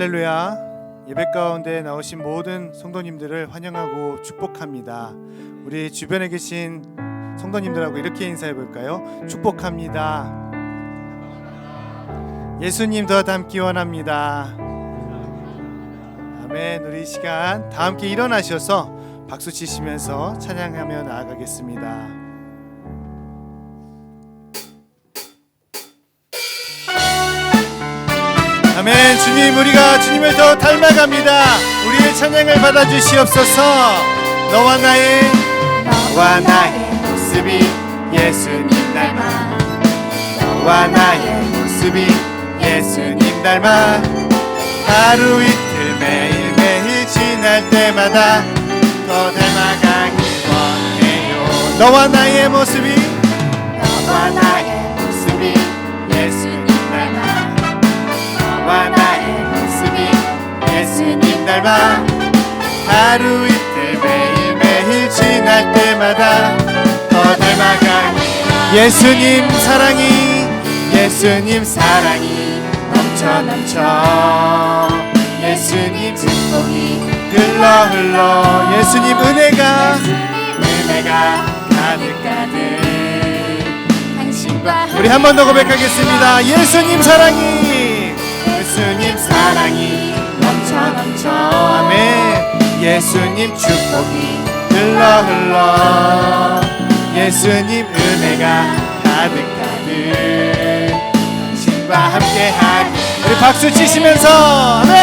할렐루야. 예배 가운데 나오신 모든 성도님들을 환영하고 축복합니다. 우리 주변에 계신 성도님들하고 이렇게 인사해 볼까요? 축복합니다. 예수님 더 닮기 원합니다. 아멘. 우리 이 시간 다 함께 일어나셔서 박수 치시면서 찬양하며 나아가겠습니다. 아멘. 주님, 우리가 주님을 더 닮아갑니다. 우리의 찬양을 받아주시옵소서. 너와 나의 모습이 예수님 닮아, 너와 나의 모습이 예수님 닮아, 하루 이틀 매일매일 지날 때마다 더 닮아가길 원해요. 너와 나의 모습이 예수님 닮아, 너와 나의 모습이 예수님 닮아, 하루 이틀 매일매일 지날 때마다 더 닮아가니 예수님 사랑이 넘쳐 예수님 축복이 흘러 예수님 은혜가 가득 우리 한 번 더 고백하겠습니다. 예수님 사랑이 넘쳐 아멘. 예수님 축복이 흘러 예수님 은혜가 가득 당신과 함께하기. 우리 박수 치시면서 아멘.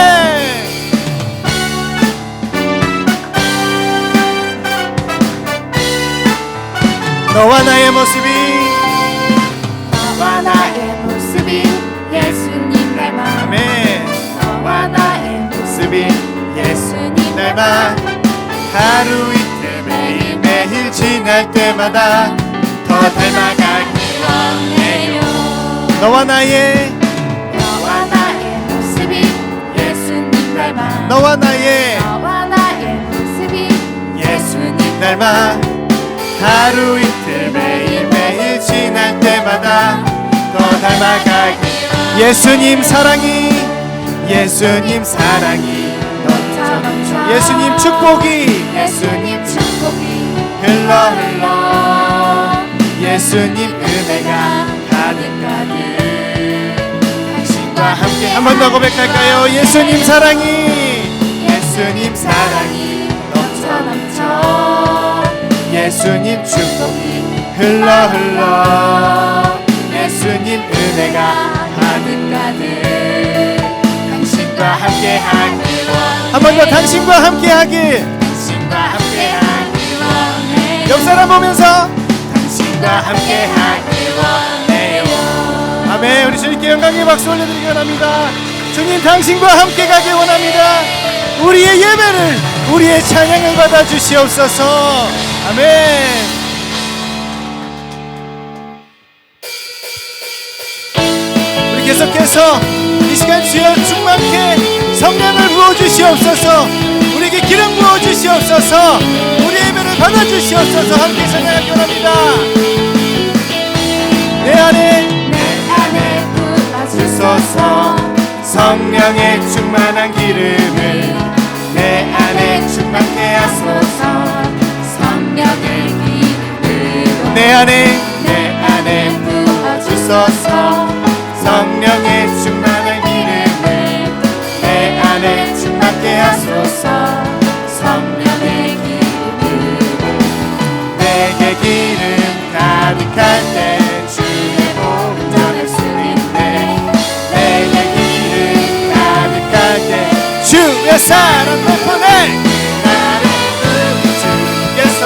너와 나의 모습이 예수님 닮아, 아멘. 너와 나의 모습이 예수님 닮아, 하루 이틀 매일매일 지날 때마다 더 닮아가기 원해요. 너와 나의 모습이 예수님 닮아, 너와 나의 모습이 예수님 닮아, 하루 이틀 매일매일 지날 때마다 더 닮아가기. 예수님 사랑이 넘쳐 예수님 축복이 흘러 예수님 은혜가 가득 당신과 함께. 한 번 더 고백할까요? 예수님 사랑이 넘쳐 예수님 축복이 흘러 예수님 은혜가 가득 당신과 함께하길. 한 번 더 당신과 함께하길. 옆 사람 보면서 당신과 함께하길 원해요. 아멘. 우리 주님께 영광의 박수 올려드리기 원합니다. 주님 당신과 함께 가길 원합니다. 우리의 예배를, 우리의 찬양을 받아주시옵소서. 아멘. 우리 계속해서 이 시간 주여 충만케 성령을 부어주시옵소서. 우리에게 기름 부어주시옵소서. 우리의 예배를 받아주시옵소서. 함께 찬양하기 원합니다. 내 안에 부어주소서. 성령의 충만한 기름을 내 안에 충만케 하소서. 성령의 기름으로 내 안에 부어주소서. 성령의 충만한 기름을 내 안에 충만케 하소서. 성령의 기름으로 내게 기름 가득할 때 주의 복음 전할 수 있네. 내게 기름 가득할 때 주의 사랑 덮어내. 나를 주께서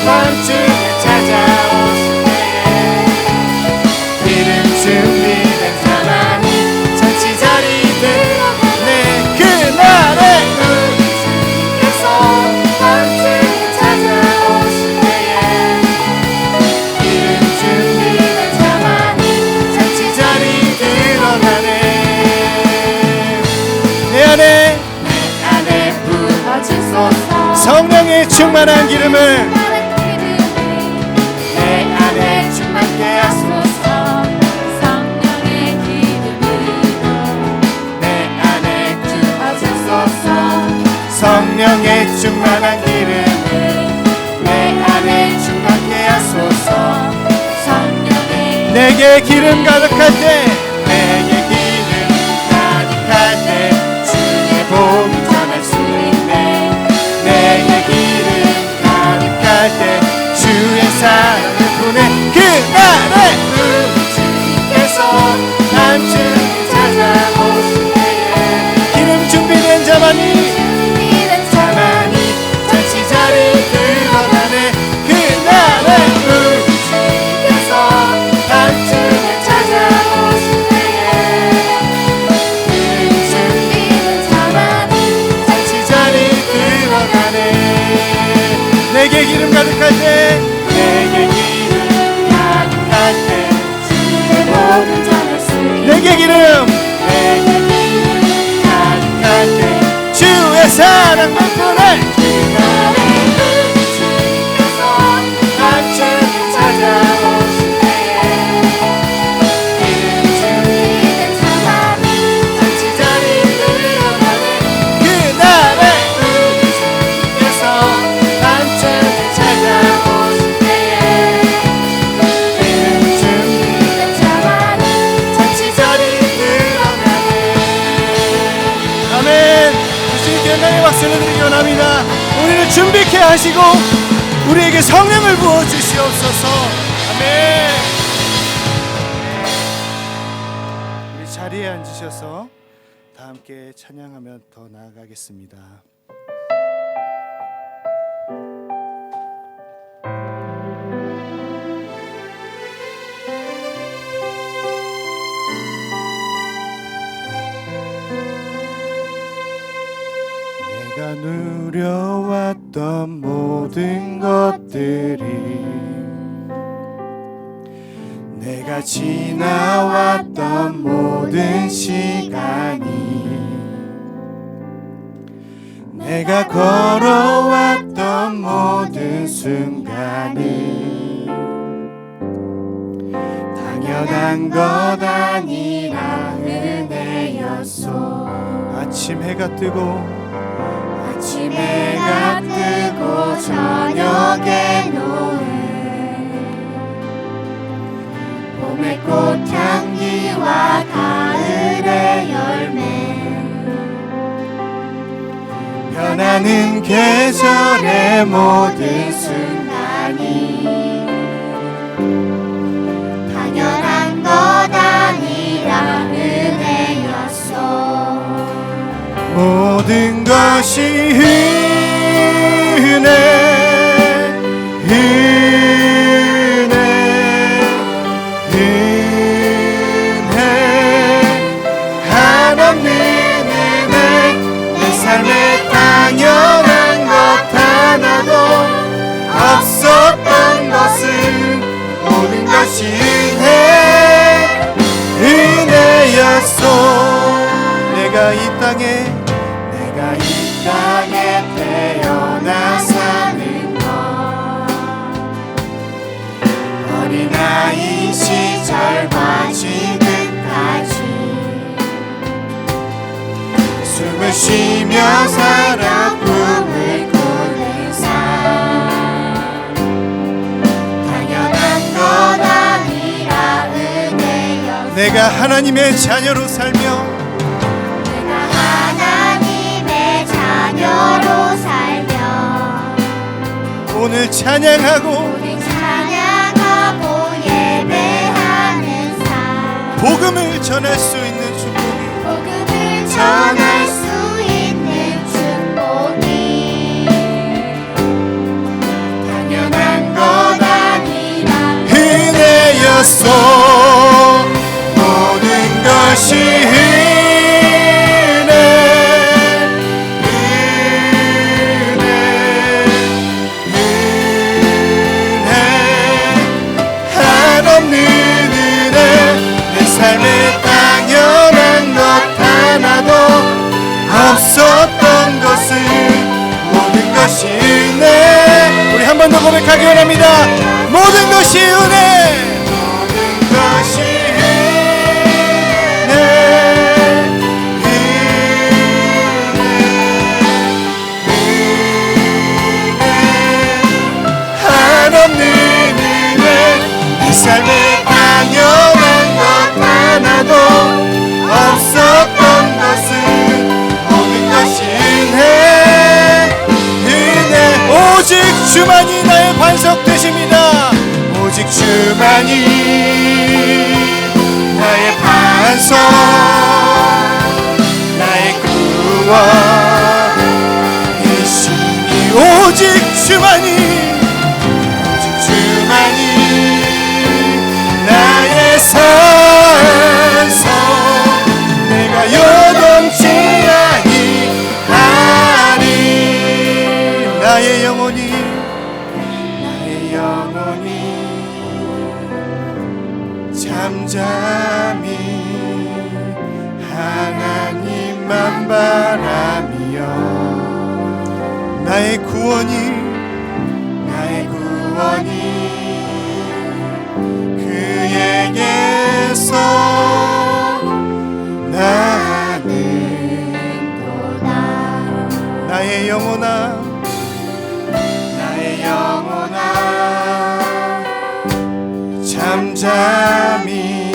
멈추게 찾아오실 때에 기름 준비된 자만이 잔치 자리 들어가네. 그날에 주께서 멈추게 찾아오실 때에 기름 준비된 자만이 잔치 자리 들어가네. 내 안에 부어주소서. 성령의 충만한 기름을 내 안에 충만케 하소서. 성령의 기름으로 내 안에 성령의 충만한 기름을 내 안에 충만케 하소서. 성령의 내게 기름 가득할 때 내게 기름 가득할 때 주의 복음 전할 수 있네. 내게 기름 가득할 때 주의 사랑을 보내. 그날에 우리 주님께서 함께 찾아오실 때에 기름 준비된 자만이 잔치 자리 들어가네. 그날에 우리 주님께서 함께 찾아오실 때에 기름 준비된 자만이 잔치 자리 들어가네. 내게 기름 가득할 때 내게 기름 가득할 때 주의 복음 전할 수 있네. 내게 기름 가득할 때 주의 사랑만 보내. 그날에 우리 주님께서 함께 찾아오실 때에 기름 준비된 자만이 잔치 자리 들어가네. 그날에 우리 주님께서 함께 찾아오실 때에 기름 준비된 자만이 잔치 자리 들어가네. 아멘. 주님께 영광의 박수를 드리기 원합니다. 우리를 준비케 하시고 우리에게 성령을 부어 주시옵소서. 아멘. 우리 자리에 앉으셔서 다 함께 찬양하며 더 나아가겠습니다. 내가 누려왔던 모든 것들이 내가 지나왔던 모든 시간이 내가 걸어왔던 모든 순간이 당연한 것 아니라 은혜였소. 아침 해가 뜨고 아침 해가 뜨고 저녁에 노을 봄의 꽃향기와 가을의 열매 변하는 계절의 모든 순간이 당연한 것 아니라 은혜였소. 모든 것이 은혜 은혜 은혜 한없는 은혜 내 삶에 당연한 것 하나도 없었던 것은 모든 것이 은혜였소. 내가 이 땅에 태어나 사는 것 어린아이 시절과 지금까지 숨을 쉬며 살아 꿈을 꾸는 삶 당연한 것 아니라 은혜였어. 내가 하나님의 자녀로 살며 자녀로 살며 오늘 찬양하고 예배하는 삶 복음을 전할 수 있는 축복이 복음을 전할 수 있는 축복이 당연한 것 아니라 은혜였소. 모든 것이 삶에 당연한 것 하나도 없었던 것은 모든 것이 은혜. 우리 한 번 더 고백하기 원합니다. 모든 것이 은혜 모든 것이 은혜 은혜 주만이 나의 반석 되십니다. 오직 주만이 나의 반석, 나의 구원이시니 오직 주만이, 오직 주만이 나의 산성, 내가 요동치 아니하리. 나의 영혼이 잠잠히 하나님만 바라며 나의 구원이 그에게서 나는도다. 나의 영혼아 잠잠히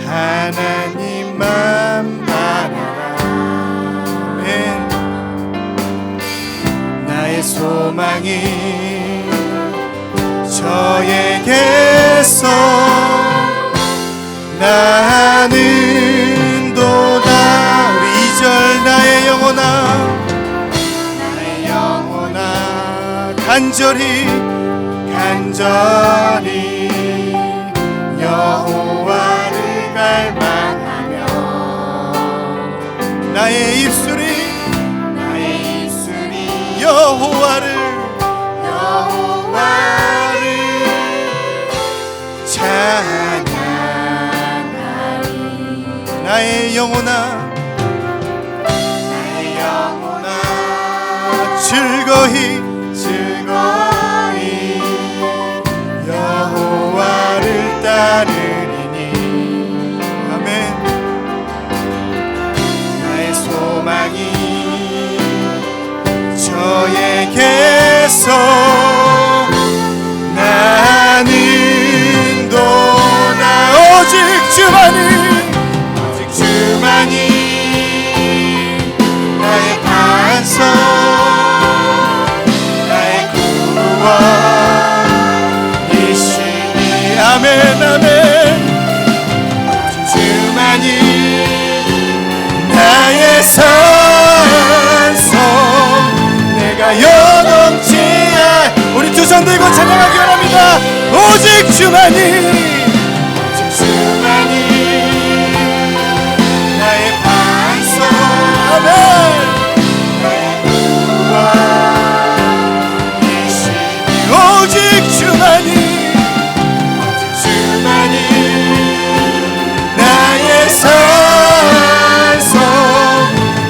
하나님만 바라라. 네. 나의 소망이 저에게서 나는도다. 우리 2절 나의 영혼아 간절히 여호와를 갈망하며 나의 입술이 여호와를 찬양하리. 나의 영혼아 즐거이 여호와를 따르리니. 아멘. 나의 소망이 저에게서 나는도다. 오직 주만이 나의 반석, 나의 구원이시니. 아멘 아멘. 주만이 나의 산성, 내가 요동치 우리 두 손 들고 찬양하기 원합니다. 오직 주만이 나의 반석, 아멘. 오직 주만이 나의 산성,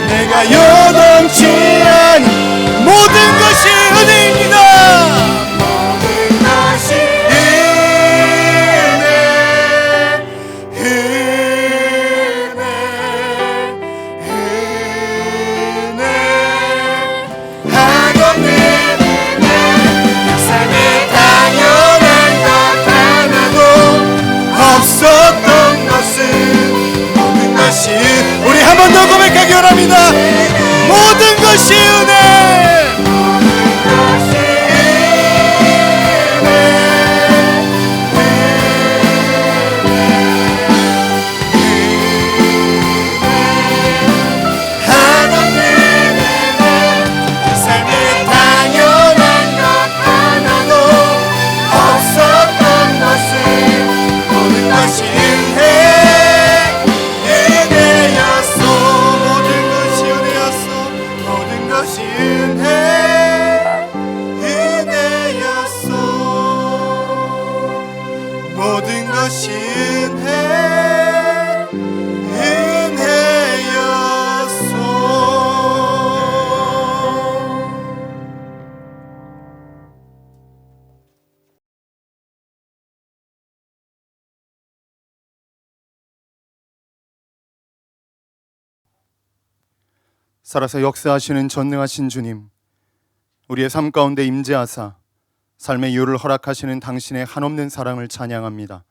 내가 요동치 않은 모든 것이 은혜입니다. 우리 한 번 더 고백하기 원합니다. 모든 것이 은혜. 모든 것이 은혜였소. 살아서 역사하시는 전능하신 주님, 우리의 삶 가운데 임재하사 삶의 이유를 허락하시는 당신의 한없는 사랑을 찬양합니다.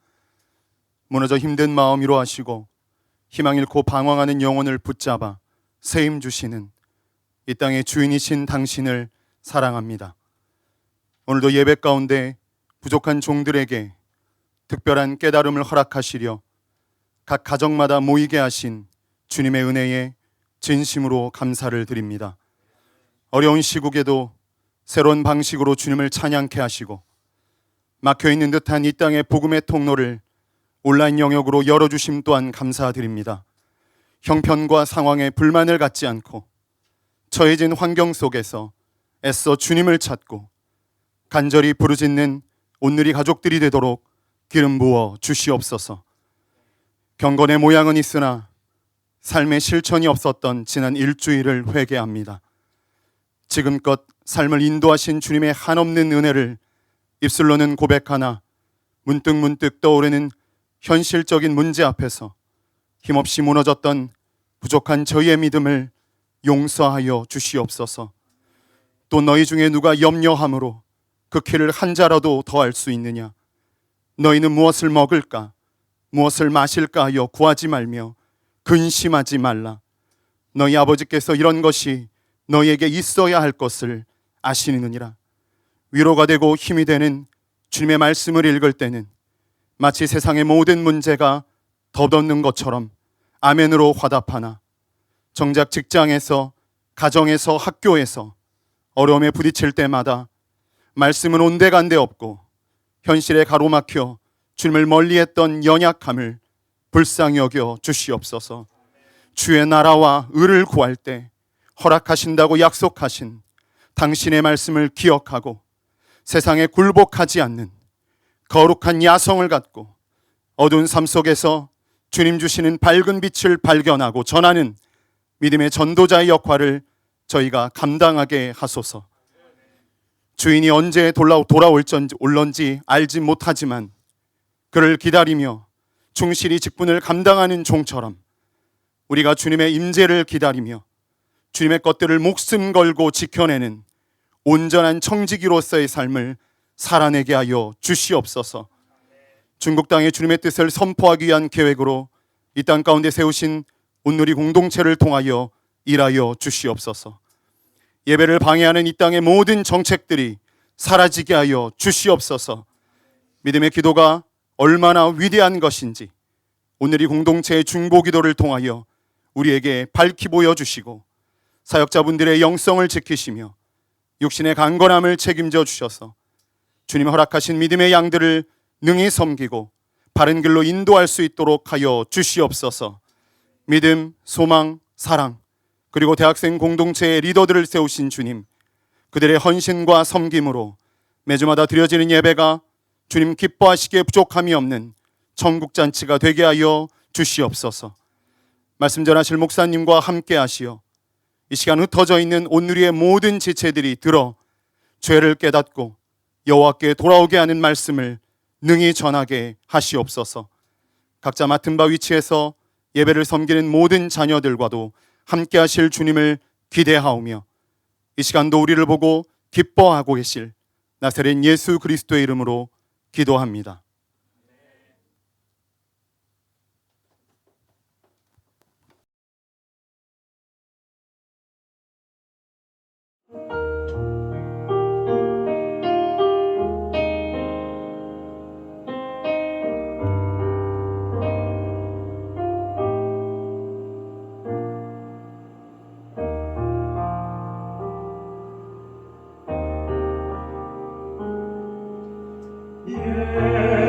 무너져 힘든 마음 위로하시고 희망 잃고 방황하는 영혼을 붙잡아 세임 주시는 이 땅의 주인이신 당신을 사랑합니다. 오늘도 예배 가운데 부족한 종들에게 특별한 깨달음을 허락하시려 각 가정마다 모이게 하신 주님의 은혜에 진심으로 감사를 드립니다. 어려운 시국에도 새로운 방식으로 주님을 찬양케 하시고 막혀있는 듯한 이 땅의 복음의 통로를 온라인 영역으로 열어주심 또한 감사드립니다. 형편과 상황에 불만을 갖지 않고 처해진 환경 속에서 애써 주님을 찾고 간절히 부르짖는 온누리 가족들이 되도록 기름 부어 주시옵소서. 경건의 모양은 있으나 삶의 실천이 없었던 지난 일주일을 회개합니다. 지금껏 삶을 인도하신 주님의 한없는 은혜를 입술로는 고백하나 문득문득 떠오르는 현실적인 문제 앞에서 힘없이 무너졌던 부족한 저희의 믿음을 용서하여 주시옵소서. 또 너희 중에 누가 염려함으로 그 키를 한 자라도 더할 수 있느냐? 너희는 무엇을 먹을까? 무엇을 마실까 하여 구하지 말며 근심하지 말라. 너희 아버지께서 이런 것이 너희에게 있어야 할 것을 아시느니라. 위로가 되고 힘이 되는 주님의 말씀을 읽을 때는 마치 세상의 모든 문제가 덧없는 것처럼 아멘으로 화답하나 정작 직장에서, 가정에서, 학교에서 어려움에 부딪힐 때마다 말씀은 온데간데 없고 현실에 가로막혀 주님을 멀리했던 연약함을 불쌍히 여겨 주시옵소서. 주의 나라와 의를 구할 때 허락하신다고 약속하신 당신의 말씀을 기억하고 세상에 굴복하지 않는 거룩한 야성을 갖고 어두운 삶 속에서 주님 주시는 밝은 빛을 발견하고 전하는 믿음의 전도자의 역할을 저희가 감당하게 하소서. 주인이 언제 올런지 알지 못하지만 그를 기다리며 충실히 직분을 감당하는 종처럼 우리가 주님의 임재를 기다리며 주님의 것들을 목숨 걸고 지켜내는 온전한 청지기로서의 삶을 살아내게 하여 주시옵소서. 중국 땅에 주님의 뜻을 선포하기 위한 계획으로 이 땅 가운데 세우신 온누리 공동체를 통하여 일하여 주시옵소서. 예배를 방해하는 이 땅의 모든 정책들이 사라지게 하여 주시옵소서. 믿음의 기도가 얼마나 위대한 것인지 오늘 이 공동체의 중보기도를 통하여 우리에게 밝히 보여주시고 사역자분들의 영성을 지키시며 육신의 강건함을 책임져 주셔서 주님 허락하신 믿음의 양들을 능히 섬기고 바른 길로 인도할 수 있도록 하여 주시옵소서. 믿음, 소망, 사랑 그리고 대학생 공동체의 리더들을 세우신 주님, 그들의 헌신과 섬김으로 매주마다 드려지는 예배가 주님 기뻐하시기에 부족함이 없는 천국잔치가 되게 하여 주시옵소서. 말씀 전하실 목사님과 함께 하시어 이 시간 흩어져 있는 온누리의 모든 지체들이 들어 죄를 깨닫고 여호와께 돌아오게 하는 말씀을 능히 전하게 하시옵소서. 각자 맡은 바 위치에서 예배를 섬기는 모든 자녀들과도 함께 하실 주님을 기대하오며 이 시간도 우리를 보고 기뻐하고 계실 나사렛 예수 그리스도의 이름으로 기도합니다. 예수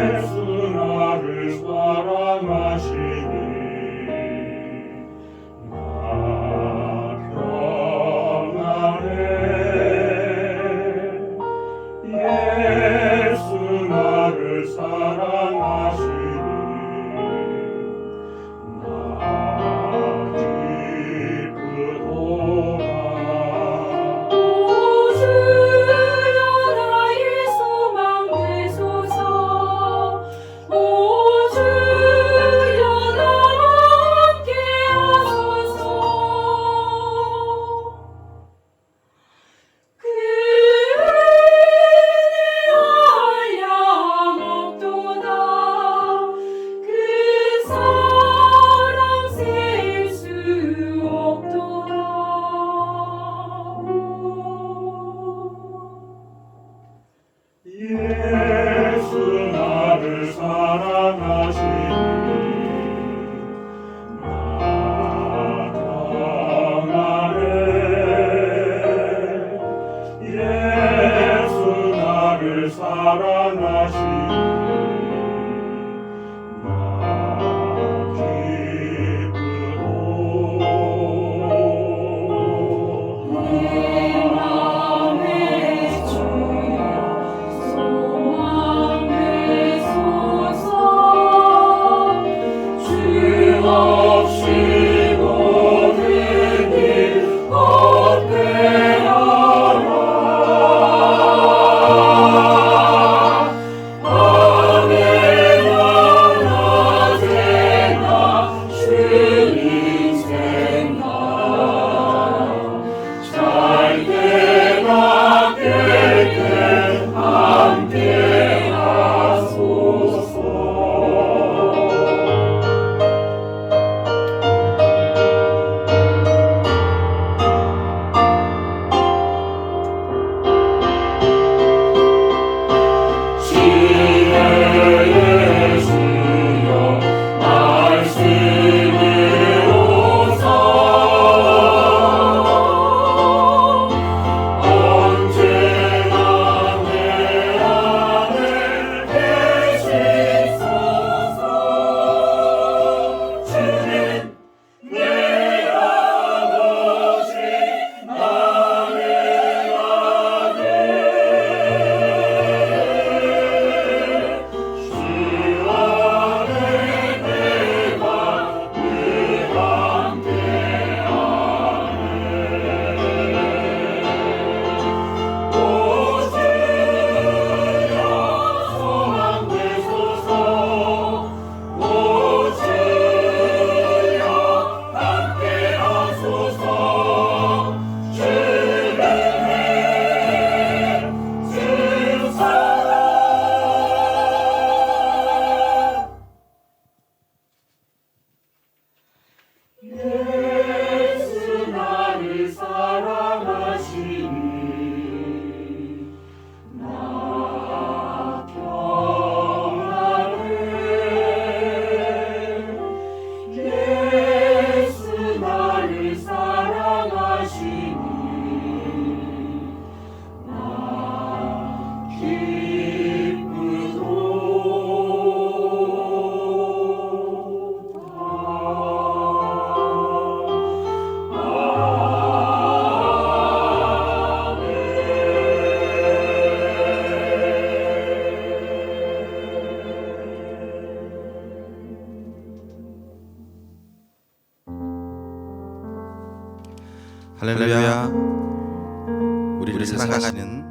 우리를 사랑하는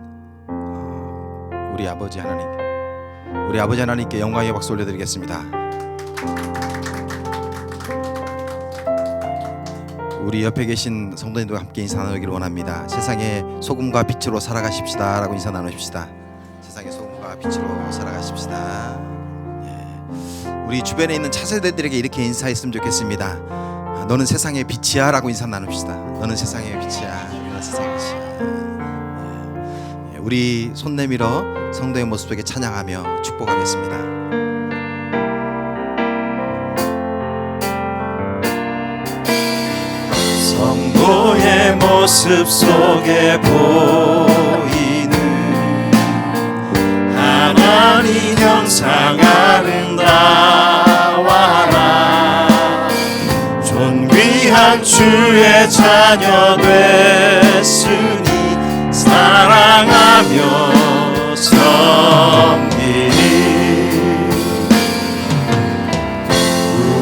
우리 아버지 하나님께 영광의 박수 올려드리겠습니다. 우리 옆에 계신 성도님들과 함께 인사 나누기를 원합니다. 세상의 소금과 빛으로 살아가십시다 라고 인사 나누십시다. 세상의 소금과 빛으로 살아가십시다. 우리 주변에 있는 차세대들에게 이렇게 인사했으면 좋겠습니다. 너는 세상의 빛이야 라고 인사 나눕시다. 너는 세상의 빛이야. 너는 세상의 빛이야. 우리 손 내밀어 성도의 모습 속에 찬양하며 축복하겠습니다. 성도의 모습 속에 보이는 하나님 형상 아름다워라. 존귀한 주의 자녀 됐으니 사랑하며 섬기리.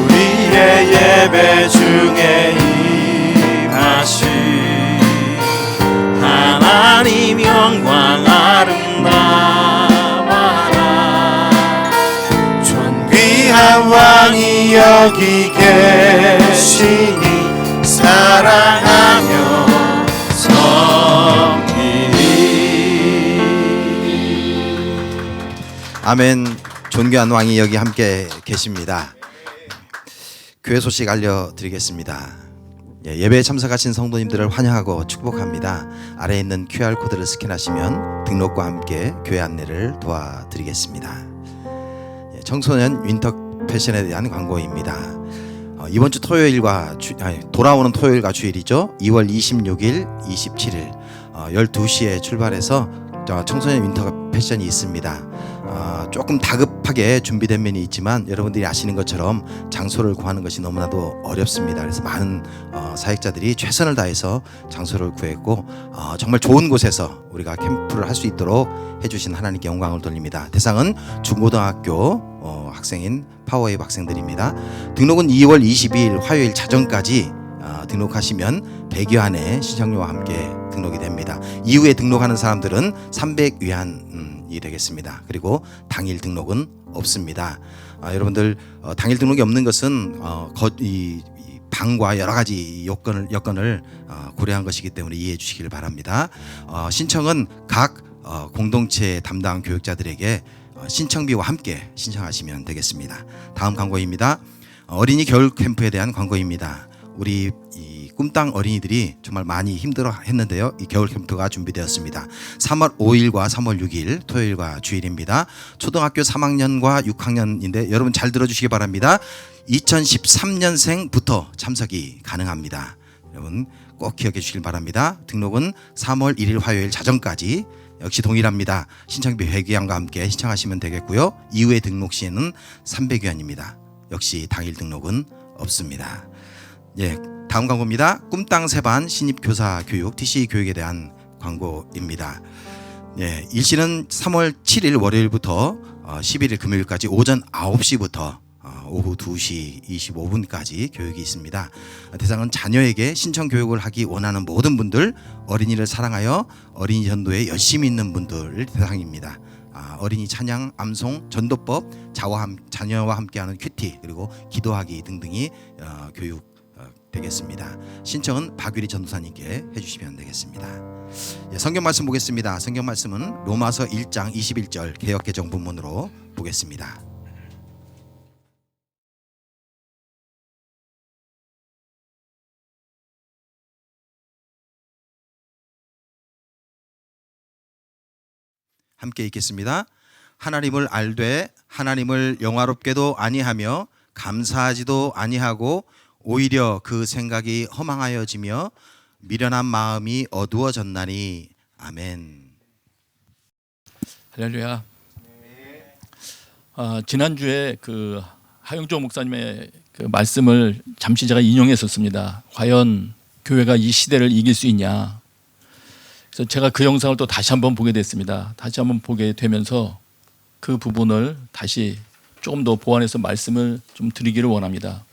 우리의 예배 중에 하나님 영광 아름다워라. 존귀한 왕이 여기 계시니 사랑하며 섬기리. 아멘. 존귀한 왕이 여기 함께 계십니다. 교회 소식 알려드리겠습니다. 예배에 참석하신 성도님들을 환영하고 축복합니다. 아래에 있는 QR코드를 스캔하시면 등록과 함께 교회 안내를 도와드리겠습니다. 청소년 윈터 패션에 대한 광고입니다. 이번 주 토요일과 돌아오는 토요일과 주일이죠. 2월 26일, 27일 12시에 출발해서 청소년 윈터 패션이 있습니다. 조금 다급하게 준비된 면이 있지만 여러분들이 아시는 것처럼 장소를 구하는 것이 너무나도 어렵습니다. 그래서 많은 사역자들이 최선을 다해서 장소를 구했고 정말 좋은 곳에서 우리가 캠프를 할 수 있도록 해주신 하나님께 영광을 돌립니다. 대상은 중고등학교 학생인 파워웨이브 학생들입니다. 등록은 2월 22일 화요일 자정까지 등록하시면 100여 안의 신청료와 함께 등록이 됩니다. 이후에 등록하는 사람들은 300위안이 되겠습니다. 그리고 당일 등록은 없습니다. 여러분들 당일 등록이 없는 것은 이 방과 여러 가지 여건을 고려한 것이기 때문에 이해해 주시길 바랍니다. 신청은 각 공동체 담당 교육자들에게 신청비와 함께 신청하시면 되겠습니다. 다음 광고입니다. 어린이 겨울 캠프에 대한 광고입니다. 우리 이 꿈땅 어린이들이 정말 많이 힘들어했는데요. 이 겨울 캠프가 준비되었습니다. 3월 5일과 3월 6일 토요일과 주일입니다. 초등학교 3학년과 6학년인데 여러분 잘 들어주시기 바랍니다. 2013년생부터 참석이 가능합니다. 여러분 꼭 기억해 주시길 바랍니다. 등록은 3월 1일 화요일 자정까지 역시 동일합니다. 신청비 100위안과 함께 신청하시면 되겠고요. 이후에 등록 시에는 300위안입니다. 역시 당일 등록은 없습니다. 다음 광고입니다. 꿈땅 세반 신입교사 교육 TC 교육에 대한 광고입니다. 일시는 3월 7일 월요일부터 11일 금요일까지 오전 9시부터 오후 2시 25분까지 교육이 있습니다. 대상은 자녀에게 신청 교육을 하기 원하는 모든 분들, 어린이를 사랑하여 어린이 전도에 열심히 있는 분들 대상입니다. 어린이 찬양, 암송, 전도법, 자녀와 함께하는 큐티, 그리고 기도하기 등등이 교육 되겠습니다. 신청은 박유리 전도사님께 해주시면 되겠습니다. 성경 말씀 보겠습니다. 성경 말씀은 로마서 1장 21절 개역개정 본문으로 보겠습니다. 함께 읽겠습니다. 하나님을 알되 하나님을 영화롭게도 아니하며 감사하지도 아니하고 오히려 그 생각이 허망하여지며 미련한 마음이 어두워졌나니. 아멘. 할렐루야. 지난주에 그 하영조 목사님의 그 말씀을 잠시 제가 인용했었습니다. 과연 교회가 이 시대를 이길 수 있냐. 그래서 제가 그 영상을 또 다시 한번 보게 됐습니다. 다시 한번 보게 되면서 그 부분을 다시 조금 더 보완해서 말씀을 좀 드리기를 원합니다.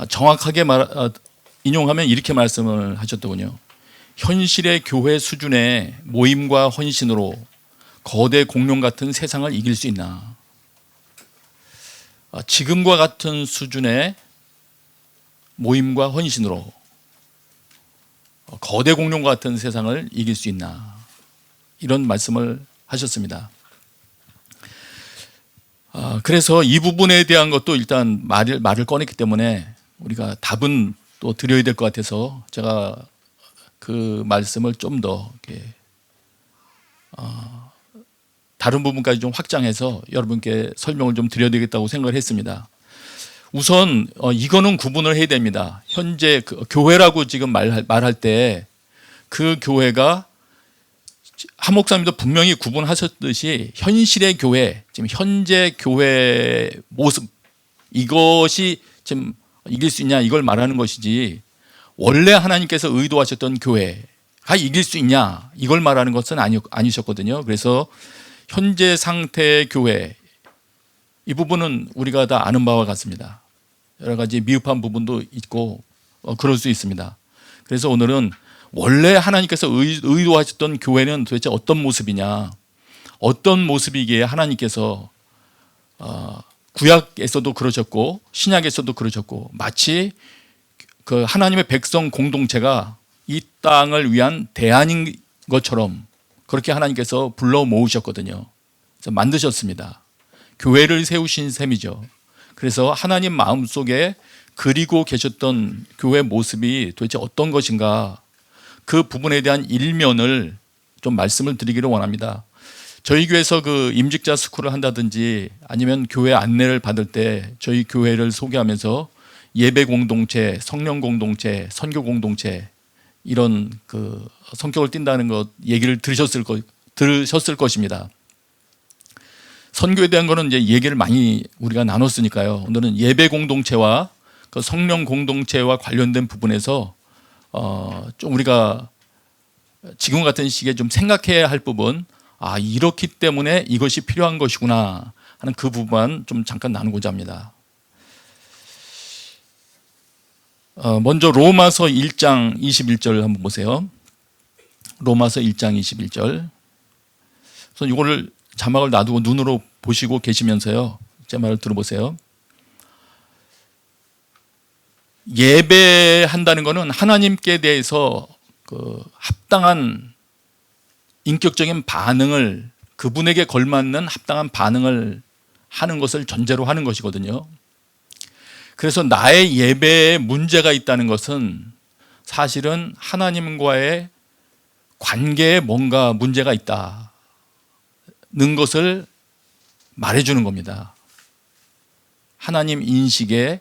정확하게 인용하면 이렇게 말씀을 하셨더군요. 현실의 교회 수준의 모임과 헌신으로 거대 공룡 같은 세상을 이길 수 있나? 지금과 같은 수준의 모임과 헌신으로 거대 공룡 같은 세상을 이길 수 있나? 이런 말씀을 하셨습니다. 그래서 이 부분에 대한 것도 일단 말을 꺼냈기 때문에 우리가 답은 또 드려야 될 것 같아서 제가 그 말씀을 좀 더 다른 부분까지 좀 확장해서 여러분께 설명을 좀 드려야 되겠다고 생각을 했습니다. 우선 이거는 구분을 해야 됩니다. 현재 그 교회라고 지금 말할 때 그 교회가 한 목사님도 분명히 구분하셨듯이 현실의 교회, 지금 현재 교회 모습 이것이 지금 이길 수 있냐 이걸 말하는 것이지 원래 하나님께서 의도하셨던 교회가 이길 수 있냐 이걸 말하는 것은 아니셨거든요. 그래서 현재 상태의 교회 이 부분은 우리가 다 아는 바와 같습니다. 여러 가지 미흡한 부분도 있고 그럴 수 있습니다. 그래서 오늘은 원래 하나님께서 의도하셨던 교회는 도대체 어떤 모습이냐, 어떤 모습이기에 하나님께서 구약에서도 그러셨고 신약에서도 그러셨고 마치 그 하나님의 백성 공동체가 이 땅을 위한 대안인 것처럼 그렇게 하나님께서 불러 모으셨거든요. 그래서 만드셨습니다. 교회를 세우신 셈이죠. 그래서 하나님 마음속에 그리고 계셨던 교회 모습이 도대체 어떤 것인가 그 부분에 대한 일면을 좀 말씀을 드리기를 원합니다. 저희 교회에서 그 임직자 스쿨을 한다든지 아니면 교회 안내를 받을 때 저희 교회를 소개하면서 예배 공동체, 성령 공동체, 선교 공동체 이런 그 성격을 띈다는 것 얘기를 들으셨을 것입니다. 선교에 대한 거는 이제 얘기를 많이 우리가 나눴으니까요. 오늘은 예배 공동체와 그 성령 공동체와 관련된 부분에서 좀 우리가 지금 같은 시기에 좀 생각해야 할 부분, 이렇기 때문에 이것이 필요한 것이구나 하는 그 부분 좀 잠깐 나누고자 합니다. 먼저 로마서 1장 21절 한번 보세요. 로마서 1장 21절. 그래서 이거를 자막을 놔두고 눈으로 보시고 계시면서요. 제 말을 들어보세요. 예배한다는 것은 하나님께 대해서 그 합당한 인격적인 반응을 그분에게 걸맞는 합당한 반응을 하는 것을 전제로 하는 것이거든요. 그래서 나의 예배에 문제가 있다는 것은 사실은 하나님과의 관계에 뭔가 문제가 있다는 것을 말해주는 겁니다. 하나님 인식에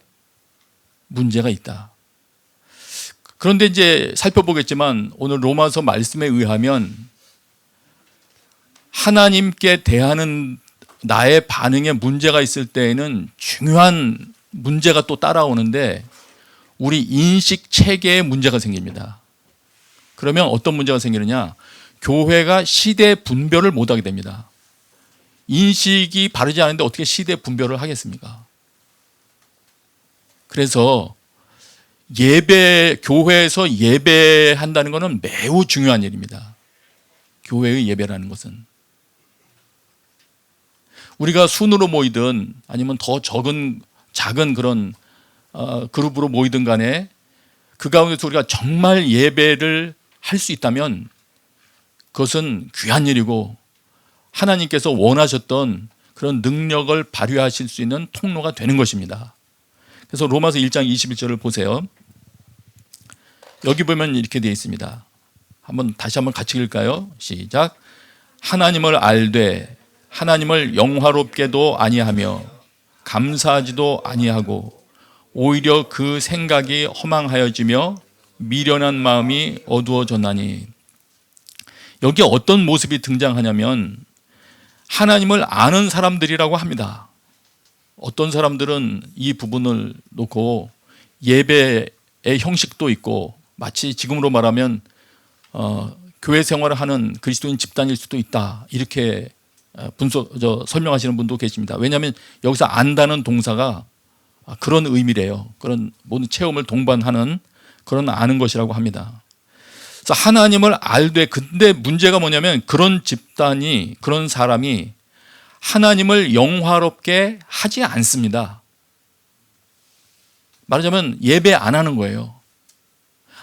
문제가 있다. 그런데 이제 살펴보겠지만 오늘 로마서 말씀에 의하면 하나님께 대하는 나의 반응에 문제가 있을 때에는 중요한 문제가 또 따라오는데 우리 인식 체계에 문제가 생깁니다. 그러면 어떤 문제가 생기느냐? 교회가 시대 분별을 못하게 됩니다. 인식이 바르지 않은데 어떻게 시대 분별을 하겠습니까? 그래서 교회에서 예배한다는 것은 매우 중요한 일입니다. 교회의 예배라는 것은. 우리가 순으로 모이든 아니면 더 작은 그런 그룹으로 모이든 간에 그 가운데서 우리가 정말 예배를 할 수 있다면 그것은 귀한 일이고 하나님께서 원하셨던 그런 능력을 발휘하실 수 있는 통로가 되는 것입니다. 그래서 로마서 1장 21절을 보세요. 여기 보면 이렇게 되어 있습니다. 다시 한번 같이 읽을까요? 시작. 하나님을 알되 하나님을 영화롭게도 아니하며 감사하지도 아니하고 오히려 그 생각이 허망하여지며 미련한 마음이 어두워졌나니. 여기 어떤 모습이 등장하냐면 하나님을 아는 사람들이라고 합니다. 어떤 사람들은 이 부분을 놓고 예배의 형식도 있고 마치 지금으로 말하면 교회 생활을 하는 그리스도인 집단일 수도 있다 이렇게 설명하시는 분도 계십니다. 왜냐하면 여기서 안다는 동사가 그런 의미래요. 그런 모든 체험을 동반하는 그런 아는 것이라고 합니다. 그래서 하나님을 알되, 근데 문제가 뭐냐면 그런 집단이, 그런 사람이 하나님을 영화롭게 하지 않습니다. 말하자면 예배 안 하는 거예요.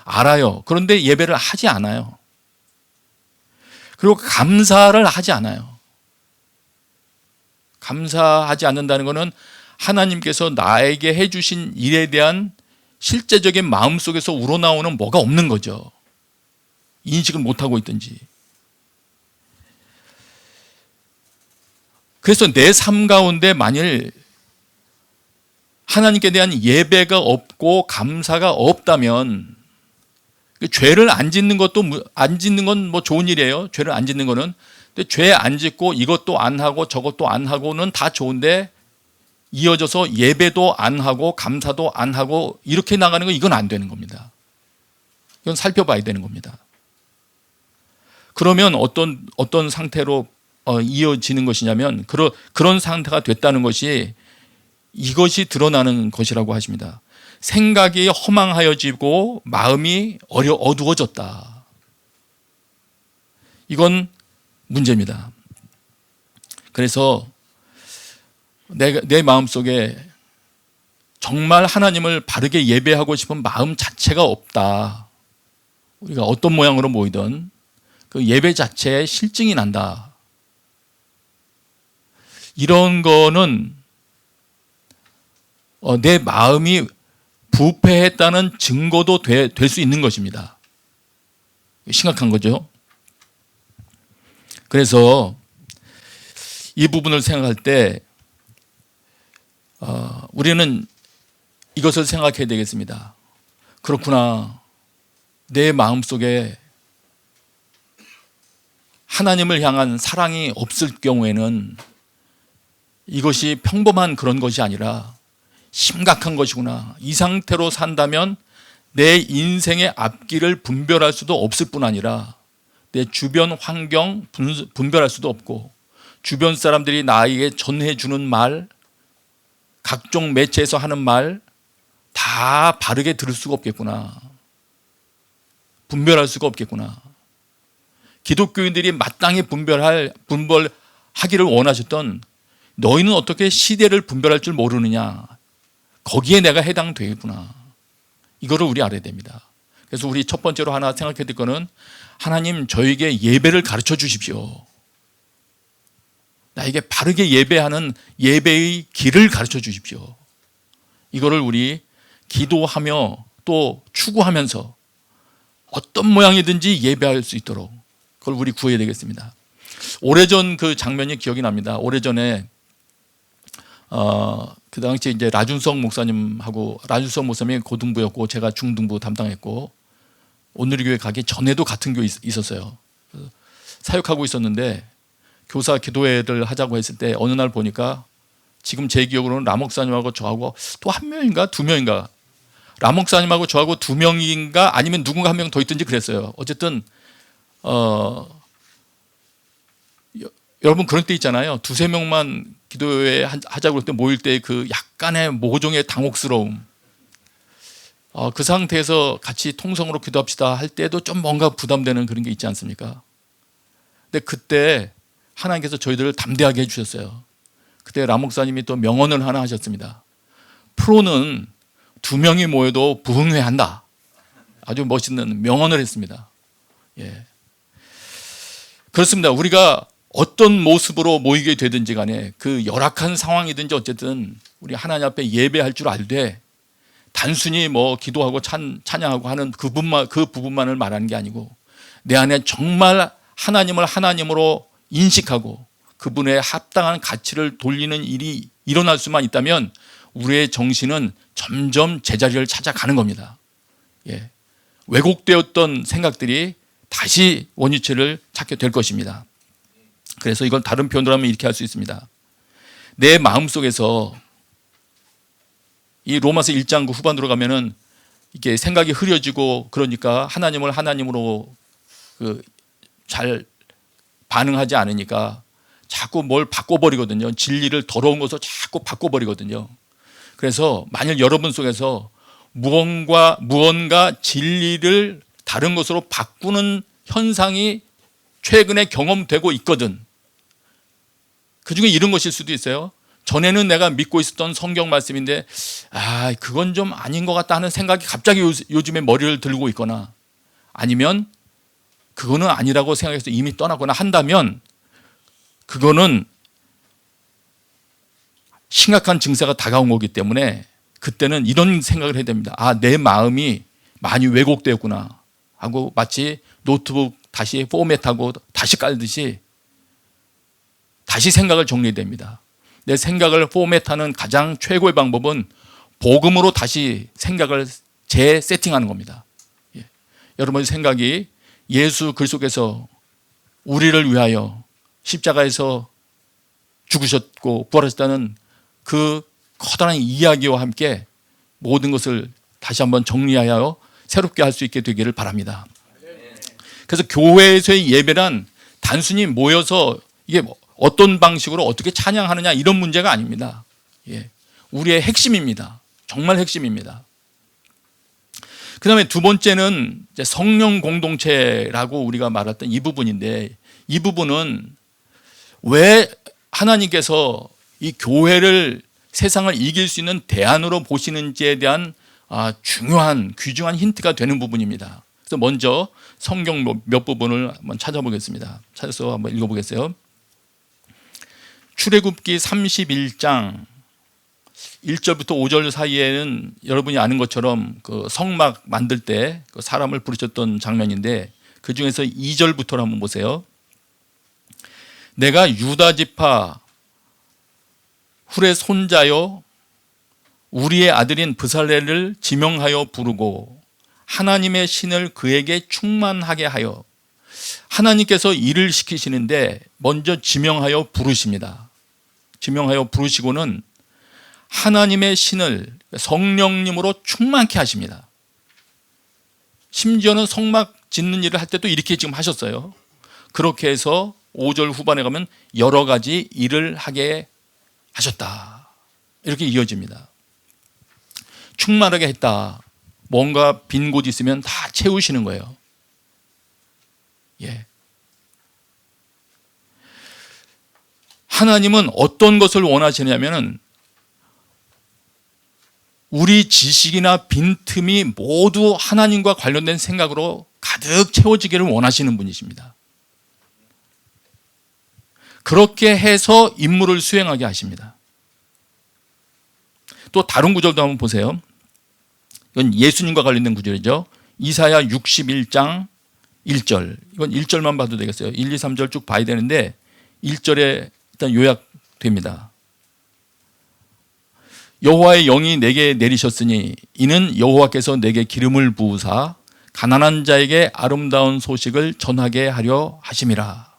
알아요. 그런데 예배를 하지 않아요. 그리고 감사를 하지 않아요. 감사하지 않는다는 것은 하나님께서 나에게 해주신 일에 대한 실제적인 마음속에서 우러나오는 뭐가 없는 거죠. 인식을 못하고 있든지. 그래서 내 삶 가운데 만일 하나님께 대한 예배가 없고 감사가 없다면, 죄를 안 짓는 것도, 안 짓는 건 뭐 좋은 일이에요. 죄를 안 짓는 거는. 근데 죄 안 짓고 이것도 안 하고 저것도 안 하고는 다 좋은데, 이어져서 예배도 안 하고 감사도 안 하고 이렇게 나가는 거, 이건 안 되는 겁니다. 이건 살펴봐야 되는 겁니다. 그러면 어떤 상태로 이어지는 것이냐면, 그런 상태가 됐다는 것이, 이것이 드러나는 것이라고 하십니다. 생각이 허망하여지고 마음이 어두워졌다. 이건 문제입니다. 그래서 내 마음속에 정말 하나님을 바르게 예배하고 싶은 마음 자체가 없다. 우리가 어떤 모양으로 모이든 그 예배 자체에 실증이 난다. 이런 거는 내 마음이 부패했다는 증거도 될 수 있는 것입니다. 심각한 거죠. 그래서 이 부분을 생각할 때 우리는 이것을 생각해야 되겠습니다. 그렇구나. 내 마음속에 하나님을 향한 사랑이 없을 경우에는 이것이 평범한 그런 것이 아니라 심각한 것이구나. 이 상태로 산다면 내 인생의 앞길을 분별할 수도 없을 뿐 아니라 내 주변 환경 분별할 수도 없고, 주변 사람들이 나에게 전해주는 말, 각종 매체에서 하는 말 다 바르게 들을 수가 없겠구나. 분별할 수가 없겠구나. 기독교인들이 마땅히 분별하기를 원하셨던, 너희는 어떻게 시대를 분별할 줄 모르느냐, 거기에 내가 해당되겠구나. 이거를 우리 알아야 됩니다. 그래서 우리 첫 번째로 하나 생각해야 될 거는, 하나님 저에게 예배를 가르쳐 주십시오. 나에게 바르게 예배하는 예배의 길을 가르쳐 주십시오. 이거를 우리 기도하며 또 추구하면서 어떤 모양이든지 예배할 수 있도록 그걸 우리 구해야 되겠습니다. 오래전 그 장면이 기억이 납니다. 오래전에 그 당시에 이제 라준석 목사님이 고등부였고 제가 중등부 담당했고, 온누리교회 가기 전에도 같은 교회 있었어요. 사역하고 있었는데 교사 기도회를 하자고 했을 때 어느 날 보니까, 지금 제 기억으로는 라 목사님하고 저하고 또 한 명인가 두 명인가, 라 목사님하고 저하고 두 명인가 아니면 누군가 한 명 더 있든지 그랬어요. 어쨌든 여러분 그런 때 있잖아요. 두세 명만 기도회 하자고 할 때 모일 때 그 약간의 모종의 당혹스러움, 그 상태에서 같이 통성으로 기도합시다 할 때도 좀 뭔가 부담되는 그런 게 있지 않습니까? 근데 그때 하나님께서 저희들을 담대하게 해주셨어요. 그때 라 목사님이 또 명언을 하나 하셨습니다. 프로는 두 명이 모여도 부흥회한다. 아주 멋있는 명언을 했습니다. 예. 그렇습니다. 우리가 어떤 모습으로 모이게 되든지 간에, 그 열악한 상황이든지 어쨌든 우리 하나님 앞에 예배할 줄 알되, 단순히 뭐 기도하고 찬양하고 하는 그 부분만을 말하는 게 아니고, 내 안에 정말 하나님을 하나님으로 인식하고 그분의 합당한 가치를 돌리는 일이 일어날 수만 있다면 우리의 정신은 점점 제자리를 찾아가는 겁니다. 예. 왜곡되었던 생각들이 다시 원위치를 찾게 될 것입니다. 그래서 이건 다른 표현으로 하면 이렇게 할 수 있습니다. 내 마음속에서, 이 로마서 1장 그 후반으로 가면은 이게 생각이 흐려지고, 그러니까 하나님을 하나님으로 잘 반응하지 않으니까 자꾸 뭘 바꿔버리거든요. 진리를 더러운 것을 자꾸 바꿔버리거든요. 그래서 만일 여러분 속에서 무언가 진리를 다른 것으로 바꾸는 현상이 최근에 경험되고 있거든. 그중에 이런 것일 수도 있어요. 전에는 내가 믿고 있었던 성경 말씀인데 그건 좀 아닌 것 같다 하는 생각이 갑자기 요즘에 머리를 들고 있거나, 아니면 그거는 아니라고 생각해서 이미 떠나거나 한다면 그거는 심각한 증세가 다가온 거기 때문에 그때는 이런 생각을 해야 됩니다. 내 마음이 많이 왜곡되었구나 하고, 마치 노트북 다시 포맷하고 다시 깔듯이 다시 생각을 정리해야 됩니다. 내 생각을 포맷하는 가장 최고의 방법은 복음으로 다시 생각을 재세팅하는 겁니다. 여러분의 생각이 예수 그리스도께서 우리를 위하여 십자가에서 죽으셨고 부활하셨다는 그 커다란 이야기와 함께 모든 것을 다시 한번 정리하여 새롭게 할 수 있게 되기를 바랍니다. 그래서 교회에서의 예배란 단순히 모여서 이게 어떤 방식으로 어떻게 찬양하느냐 이런 문제가 아닙니다. 우리의 핵심입니다. 정말 핵심입니다. 그 다음에 두 번째는 이제 성령 공동체라고 우리가 말했던 이 부분인데, 이 부분은 왜 하나님께서 이 교회를 세상을 이길 수 있는 대안으로 보시는지에 대한 중요한 귀중한 힌트가 되는 부분입니다. 그래서 먼저 성경 몇 부분을 한번 찾아보겠습니다. 찾아서 한번 읽어보겠어요. 출애굽기 31장 1절부터 5절 사이에는 여러분이 아는 것처럼 그 성막 만들 때 그 사람을 부르셨던 장면인데, 그 중에서 2절부터 한번 보세요. 내가 유다 지파 훌의 손자요 우리의 아들인 브살렐을 지명하여 부르고 하나님의 신을 그에게 충만하게 하여, 하나님께서 일을 시키시는데 먼저 지명하여 부르십니다. 지명하여 부르시고는 하나님의 신을 성령님으로 충만케 하십니다. 심지어는 성막 짓는 일을 할 때도 이렇게 지금 하셨어요. 그렇게 해서 5절 후반에 가면 여러 가지 일을 하게 하셨다, 이렇게 이어집니다. 충만하게 했다. 뭔가 빈 곳이 있으면 다 채우시는 거예요. 하나님은 어떤 것을 원하시냐면은 우리 지식이나 빈틈이 모두 하나님과 관련된 생각으로 가득 채워지기를 원하시는 분이십니다. 그렇게 해서 임무를 수행하게 하십니다. 또 다른 구절도 한번 보세요. 이건 예수님과 관련된 구절이죠. 이사야 61장 1절. 이건 1절만 봐도 되겠어요. 1, 2, 3절 쭉 봐야 되는데 1절에 일단 요약됩니다. 여호와의 영이 내게 내리셨으니 이는 여호와께서 내게 기름을 부으사 가난한 자에게 아름다운 소식을 전하게 하려 하심이라.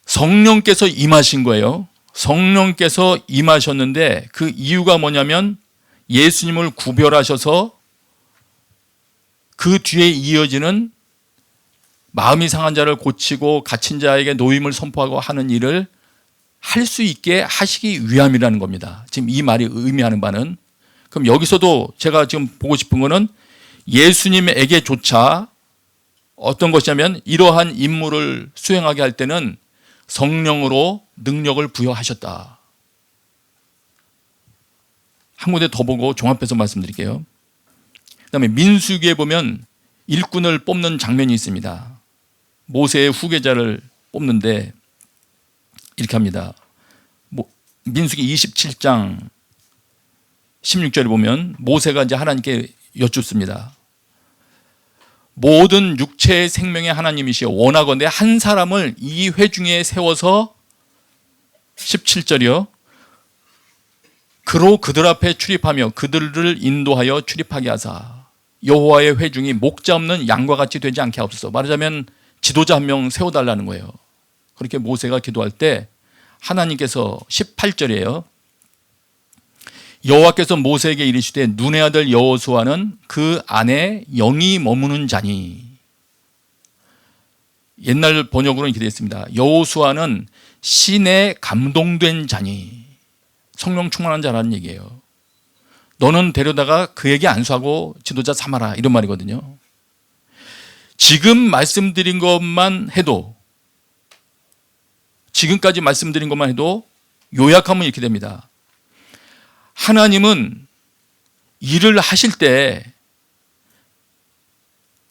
성령께서 임하신 거예요. 성령께서 임하셨는데 그 이유가 뭐냐면 예수님을 구별하셔서 그 뒤에 이어지는 마음이 상한 자를 고치고 갇힌 자에게 노임을 선포하고 하는 일을 할 수 있게 하시기 위함이라는 겁니다. 지금 이 말이 의미하는 바는, 그럼 여기서도 제가 지금 보고 싶은 거는 예수님에게조차 어떤 것이냐면 이러한 임무를 수행하게 할 때는 성령으로 능력을 부여하셨다. 한 군데 더 보고 종합해서 말씀드릴게요. 그다음에 민수기에 보면 일꾼을 뽑는 장면이 있습니다. 모세의 후계자를 뽑는데 이렇게 합니다. 민수기 27장 16절에 보면 모세가 이제 하나님께 여쭙습니다. 모든 육체의 생명의 하나님이시여 원하건대 한 사람을 이 회중에 세워서 17절이요. 그로 그들 앞에 출입하며 그들을 인도하여 출입하게 하사 여호와의 회중이 목자 없는 양과 같이 되지 않게 하옵소서. 말하자면 지도자 한 명 세워달라는 거예요. 그렇게 모세가 기도할 때 하나님께서 18절이에요. 여호와께서 모세에게 이르시되 눈의 아들 여호수아는 그 안에 영이 머무는 자니. 옛날 번역으로는 이렇게 되어 있습니다. 여호수아는 신에 감동된 자니. 성령 충만한 자라는 얘기예요. 너는 데려다가 그에게 안수하고 지도자 삼아라, 이런 말이거든요. 지금 말씀드린 것만 해도, 지금까지 말씀드린 것만 해도 요약하면 이렇게 됩니다. 하나님은 일을 하실 때,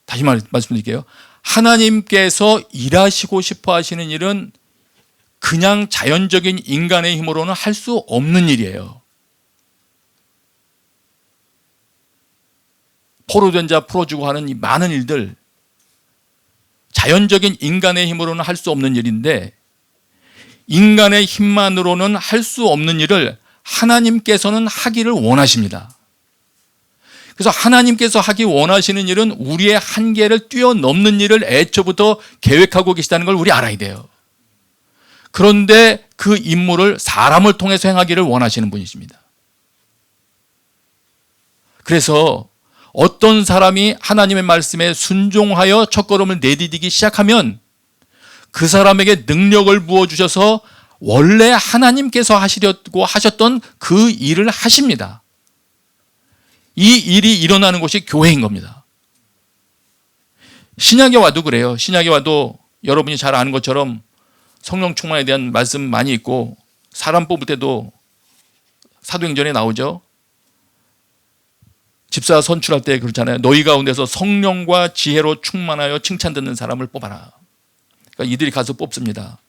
다시 말씀드릴게요. 하나님께서 일하시고 싶어 하시는 일은 그냥 자연적인 인간의 힘으로는 할 수 없는 일이에요. 포로된 자 풀어주고 하는 이 많은 일들, 자연적인 인간의 힘으로는 할 수 없는 일인데, 인간의 힘만으로는 할 수 없는 일을 하나님께서는 하기를 원하십니다. 그래서 하나님께서 하기 원하시는 일은 우리의 한계를 뛰어넘는 일을 애초부터 계획하고 계시다는 걸 우리 알아야 돼요. 그런데 그 임무를 사람을 통해서 행하기를 원하시는 분이십니다. 그래서 어떤 사람이 하나님의 말씀에 순종하여 첫걸음을 내디디기 시작하면 그 사람에게 능력을 부어주셔서 원래 하나님께서 하시려고 하셨던 그 일을 하십니다. 이 일이 일어나는 곳이 교회인 겁니다. 신약에 와도 그래요. 신약에 와도 여러분이 잘 아는 것처럼 성령 충만에 대한 말씀 많이 있고, 사람 뽑을 때도 사도행전에 나오죠. 집사 선출할 때 그렇잖아요. 너희 가운데서 성령과 지혜로 충만하여 칭찬 듣는 사람을 뽑아라. 그러니까 이들이 가서 뽑습니다.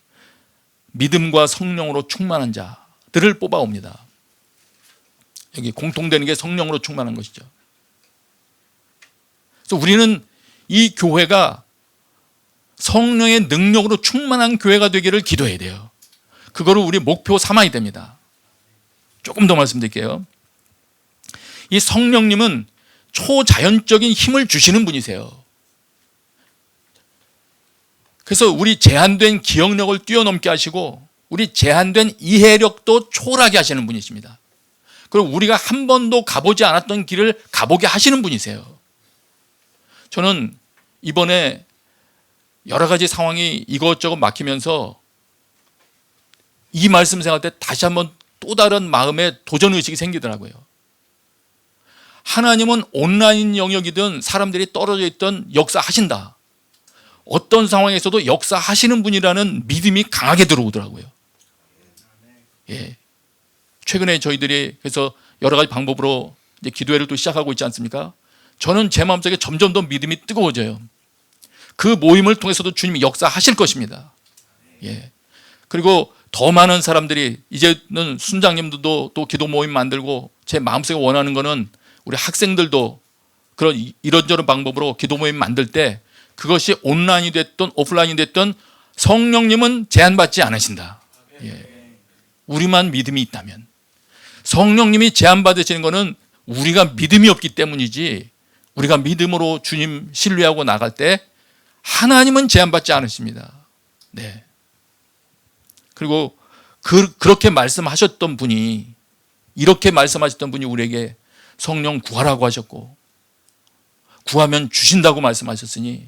믿음과 성령으로 충만한 자들을 뽑아옵니다. 여기 공통되는 게 성령으로 충만한 것이죠. 그래서 우리는 이 교회가 성령의 능력으로 충만한 교회가 되기를 기도해야 돼요. 그거를 우리 목표 삼아야 됩니다. 조금 더 말씀드릴게요. 이 성령님은 초자연적인 힘을 주시는 분이세요. 그래서 우리 제한된 기억력을 뛰어넘게 하시고 우리 제한된 이해력도 초월하게 하시는 분이십니다. 그리고 우리가 한 번도 가보지 않았던 길을 가보게 하시는 분이세요. 저는 이번에 여러 가지 상황이 이것저것 막히면서 이 말씀 생각할 때 다시 한번 또 다른 마음의 도전의식이 생기더라고요. 하나님은 온라인 영역이든 사람들이 떨어져 있던 역사하신다. 어떤 상황에서도 역사하시는 분이라는 믿음이 강하게 들어오더라고요. 예. 최근에 저희들이 그래서 여러 가지 방법으로 이제 기도회를 또 시작하고 있지 않습니까? 저는 제 마음속에 점점 더 믿음이 뜨거워져요. 그 모임을 통해서도 주님이 역사하실 것입니다. 예. 그리고 더 많은 사람들이 이제는 순장님들도 또 기도 모임 만들고 제 마음속에 원하는 거는 우리 학생들도 그런 이런저런 방법으로 기도 모임 만들 때 그것이 온라인이 됐든 오프라인이 됐든 성령님은 제한받지 않으신다. 예. 우리만 믿음이 있다면. 성령님이 제한받으시는 것은 우리가 믿음이 없기 때문이지, 우리가 믿음으로 주님 신뢰하고 나갈 때 하나님은 제한받지 않으십니다. 네. 그리고 그렇게 말씀하셨던 분이, 이렇게 말씀하셨던 분이 우리에게 성령 구하라고 하셨고 구하면 주신다고 말씀하셨으니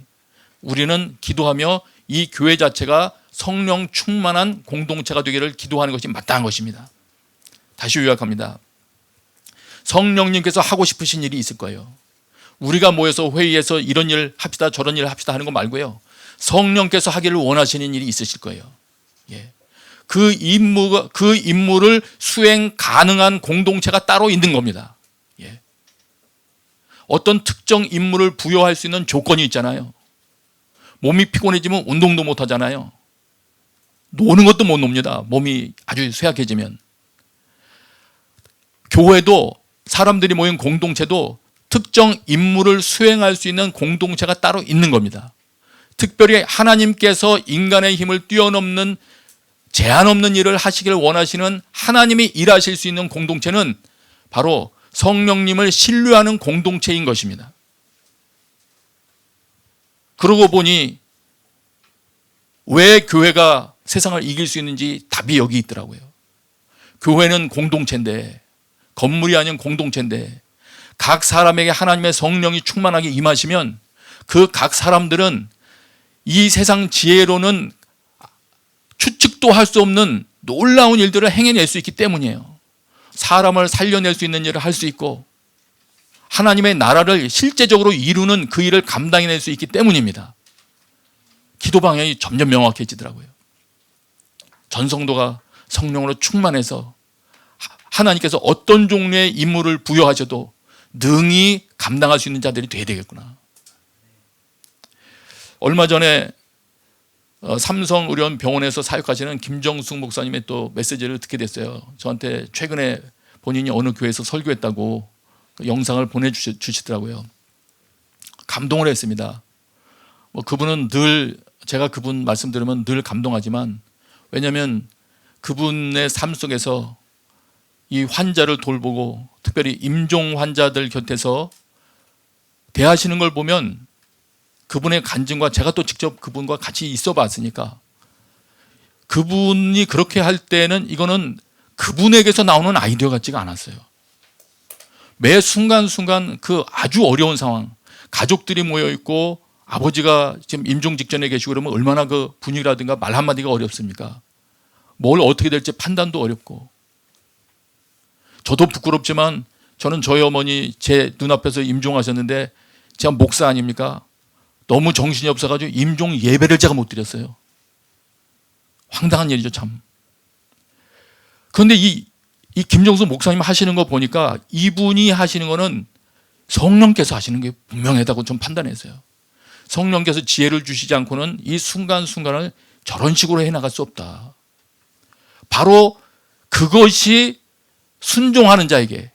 우리는 기도하며 이 교회 자체가 성령 충만한 공동체가 되기를 기도하는 것이 마땅한 것입니다. 다시 요약합니다. 성령님께서 하고 싶으신 일이 있을 거예요. 우리가 모여서 회의에서 이런 일 합시다 저런 일 합시다 하는 거 말고요. 성령께서 하기를 원하시는 일이 있으실 거예요. 예. 그 임무를 수행 가능한 공동체가 따로 있는 겁니다. 예. 어떤 특정 임무를 부여할 수 있는 조건이 있잖아요. 몸이 피곤해지면 운동도 못 하잖아요. 노는 것도 못 놉니다. 몸이 아주 쇠약해지면. 교회도 사람들이 모인 공동체도 특정 임무를 수행할 수 있는 공동체가 따로 있는 겁니다. 특별히 하나님께서 인간의 힘을 뛰어넘는 제한 없는 일을 하시기를 원하시는 하나님이 일하실 수 있는 공동체는 바로 성령님을 신뢰하는 공동체인 것입니다. 그러고 보니 왜 교회가 세상을 이길 수 있는지 답이 여기 있더라고요. 교회는 공동체인데, 건물이 아닌 공동체인데 각 사람에게 하나님의 성령이 충만하게 임하시면 그 각 사람들은 이 세상 지혜로는 추측도 할 수 없는 놀라운 일들을 행해낼 수 있기 때문이에요. 사람을 살려낼 수 있는 일을 할 수 있고 하나님의 나라를 실제적으로 이루는 그 일을 감당해낼 수 있기 때문입니다. 기도 방향이 점점 명확해지더라고요. 전성도가 성령으로 충만해서 하나님께서 어떤 종류의 임무를 부여하셔도 능히 감당할 수 있는 자들이 돼야 되겠구나. 얼마 전에 삼성의료원병원에서 사역하시는 김정숙 목사님의 또 메시지를 듣게 됐어요. 저한테 최근에 본인이 어느 교회에서 설교했다고 영상을 보내주시더라고요. 감동을 했습니다. 그분은 늘, 제가 그분 말씀 들으면 늘 감동하지만, 왜냐하면 그분의 삶 속에서 이 환자를 돌보고 특별히 임종 환자들 곁에서 대하시는 걸 보면 그분의 간증과, 제가 또 직접 그분과 같이 있어 봤으니까, 그분이 그렇게 할 때는 이거는 그분에게서 나오는 아이디어 같지가 않았어요. 매 순간순간 그 아주 어려운 상황, 가족들이 모여있고 아버지가 지금 임종 직전에 계시고 그러면 얼마나 그 분위기라든가 말 한마디가 어렵습니까? 뭘 어떻게 될지 판단도 어렵고. 저도 부끄럽지만 저는 저희 어머니 제 눈앞에서 임종하셨는데 제가 목사 아닙니까? 너무 정신이 없어가지고 임종 예배를 제가 못 드렸어요. 황당한 일이죠, 참. 그런데 이 김정수 목사님 하시는 거 보니까 이분이 하시는 거는 성령께서 하시는 게 분명하다고 좀 판단했어요. 성령께서 지혜를 주시지 않고는 이 순간순간을 저런 식으로 해나갈 수 없다. 바로 그것이 순종하는 자에게,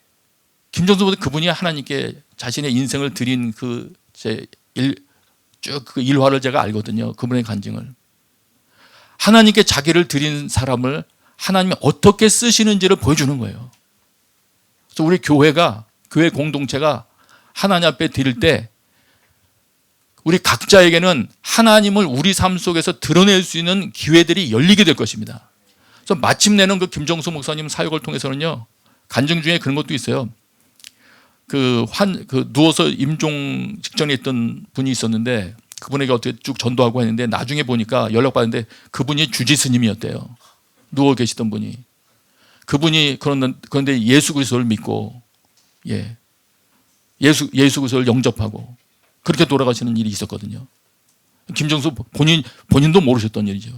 김정수 그분이 하나님께 자신의 인생을 드린 그 일화를 제가 알거든요. 그분의 간증을. 하나님께 자기를 드린 사람을 하나님이 어떻게 쓰시는지를 보여주는 거예요. 그래서 우리 교회 공동체가 하나님 앞에 드릴 때 우리 각자에게는 하나님을 우리 삶 속에서 드러낼 수 있는 기회들이 열리게 될 것입니다. 그래서 마침내는 그 김정수 목사님 사역을 통해서는요, 간증 중에 그런 것도 있어요. 누워서 임종 직전에 있던 분이 있었는데 그분에게 어떻게 쭉 전도하고 했는데 나중에 보니까 연락받았는데 그분이 주지 스님이었대요. 누워 계시던 분이. 그분이 그런데 예수 그리스도를 믿고, 예수 그리스도를 영접하고 그렇게 돌아가시는 일이 있었거든요. 김정수 본인도 모르셨던 일이죠.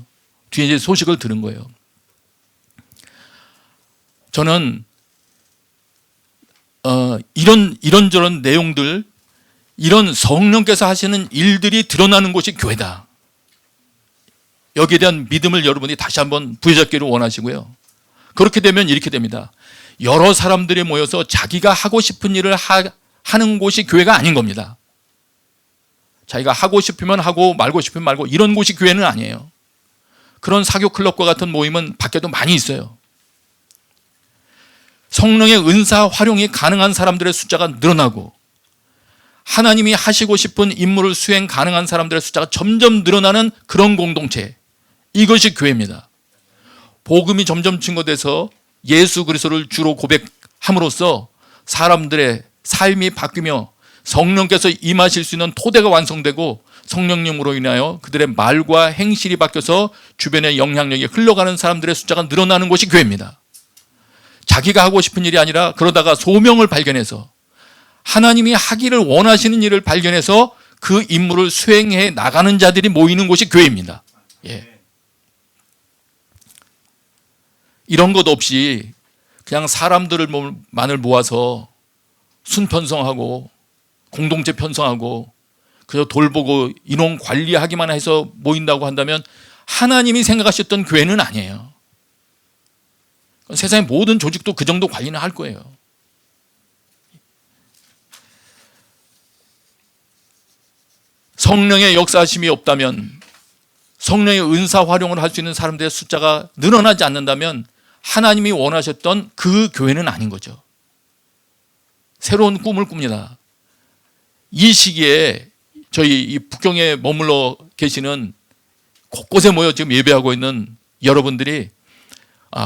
뒤에 이제 소식을 들은 거예요. 저는 이런저런 내용들, 이런 성령께서 하시는 일들이 드러나는 곳이 교회다. 여기에 대한 믿음을 여러분이 다시 한번 부여잡기를 원하시고요. 그렇게 되면 이렇게 됩니다. 여러 사람들이 모여서 자기가 하고 싶은 일을 하는 곳이 교회가 아닌 겁니다. 자기가 하고 싶으면 하고 말고 싶으면 말고 이런 곳이 교회는 아니에요. 그런 사교 클럽과 같은 모임은 밖에도 많이 있어요. 성령의 은사 활용이 가능한 사람들의 숫자가 늘어나고 하나님이 하시고 싶은 임무를 수행 가능한 사람들의 숫자가 점점 늘어나는 그런 공동체, 이것이 교회입니다. 복음이 점점 증거돼서 예수 그리스도를 주로 고백함으로써 사람들의 삶이 바뀌며 성령께서 임하실 수 있는 토대가 완성되고 성령님으로 인하여 그들의 말과 행실이 바뀌어서 주변의 영향력이 흘러가는 사람들의 숫자가 늘어나는 곳이 교회입니다. 자기가 하고 싶은 일이 아니라 그러다가 소명을 발견해서 하나님이 하기를 원하시는 일을 발견해서 그 임무를 수행해 나가는 자들이 모이는 곳이 교회입니다. 이런 것 없이 그냥 사람들만을 모아서 순편성하고 공동체 편성하고 그저 돌보고 인원 관리하기만 해서 모인다고 한다면 하나님이 생각하셨던 교회는 아니에요. 세상의 모든 조직도 그 정도 관리는 할 거예요. 성령의 역사하심이 없다면, 성령의 은사 활용을 할 수 있는 사람들의 숫자가 늘어나지 않는다면 하나님이 원하셨던 그 교회는 아닌 거죠. 새로운 꿈을 꿉니다. 이 시기에 저희 이 북경에 머물러 계시는 곳곳에 모여 지금 예배하고 있는 여러분들이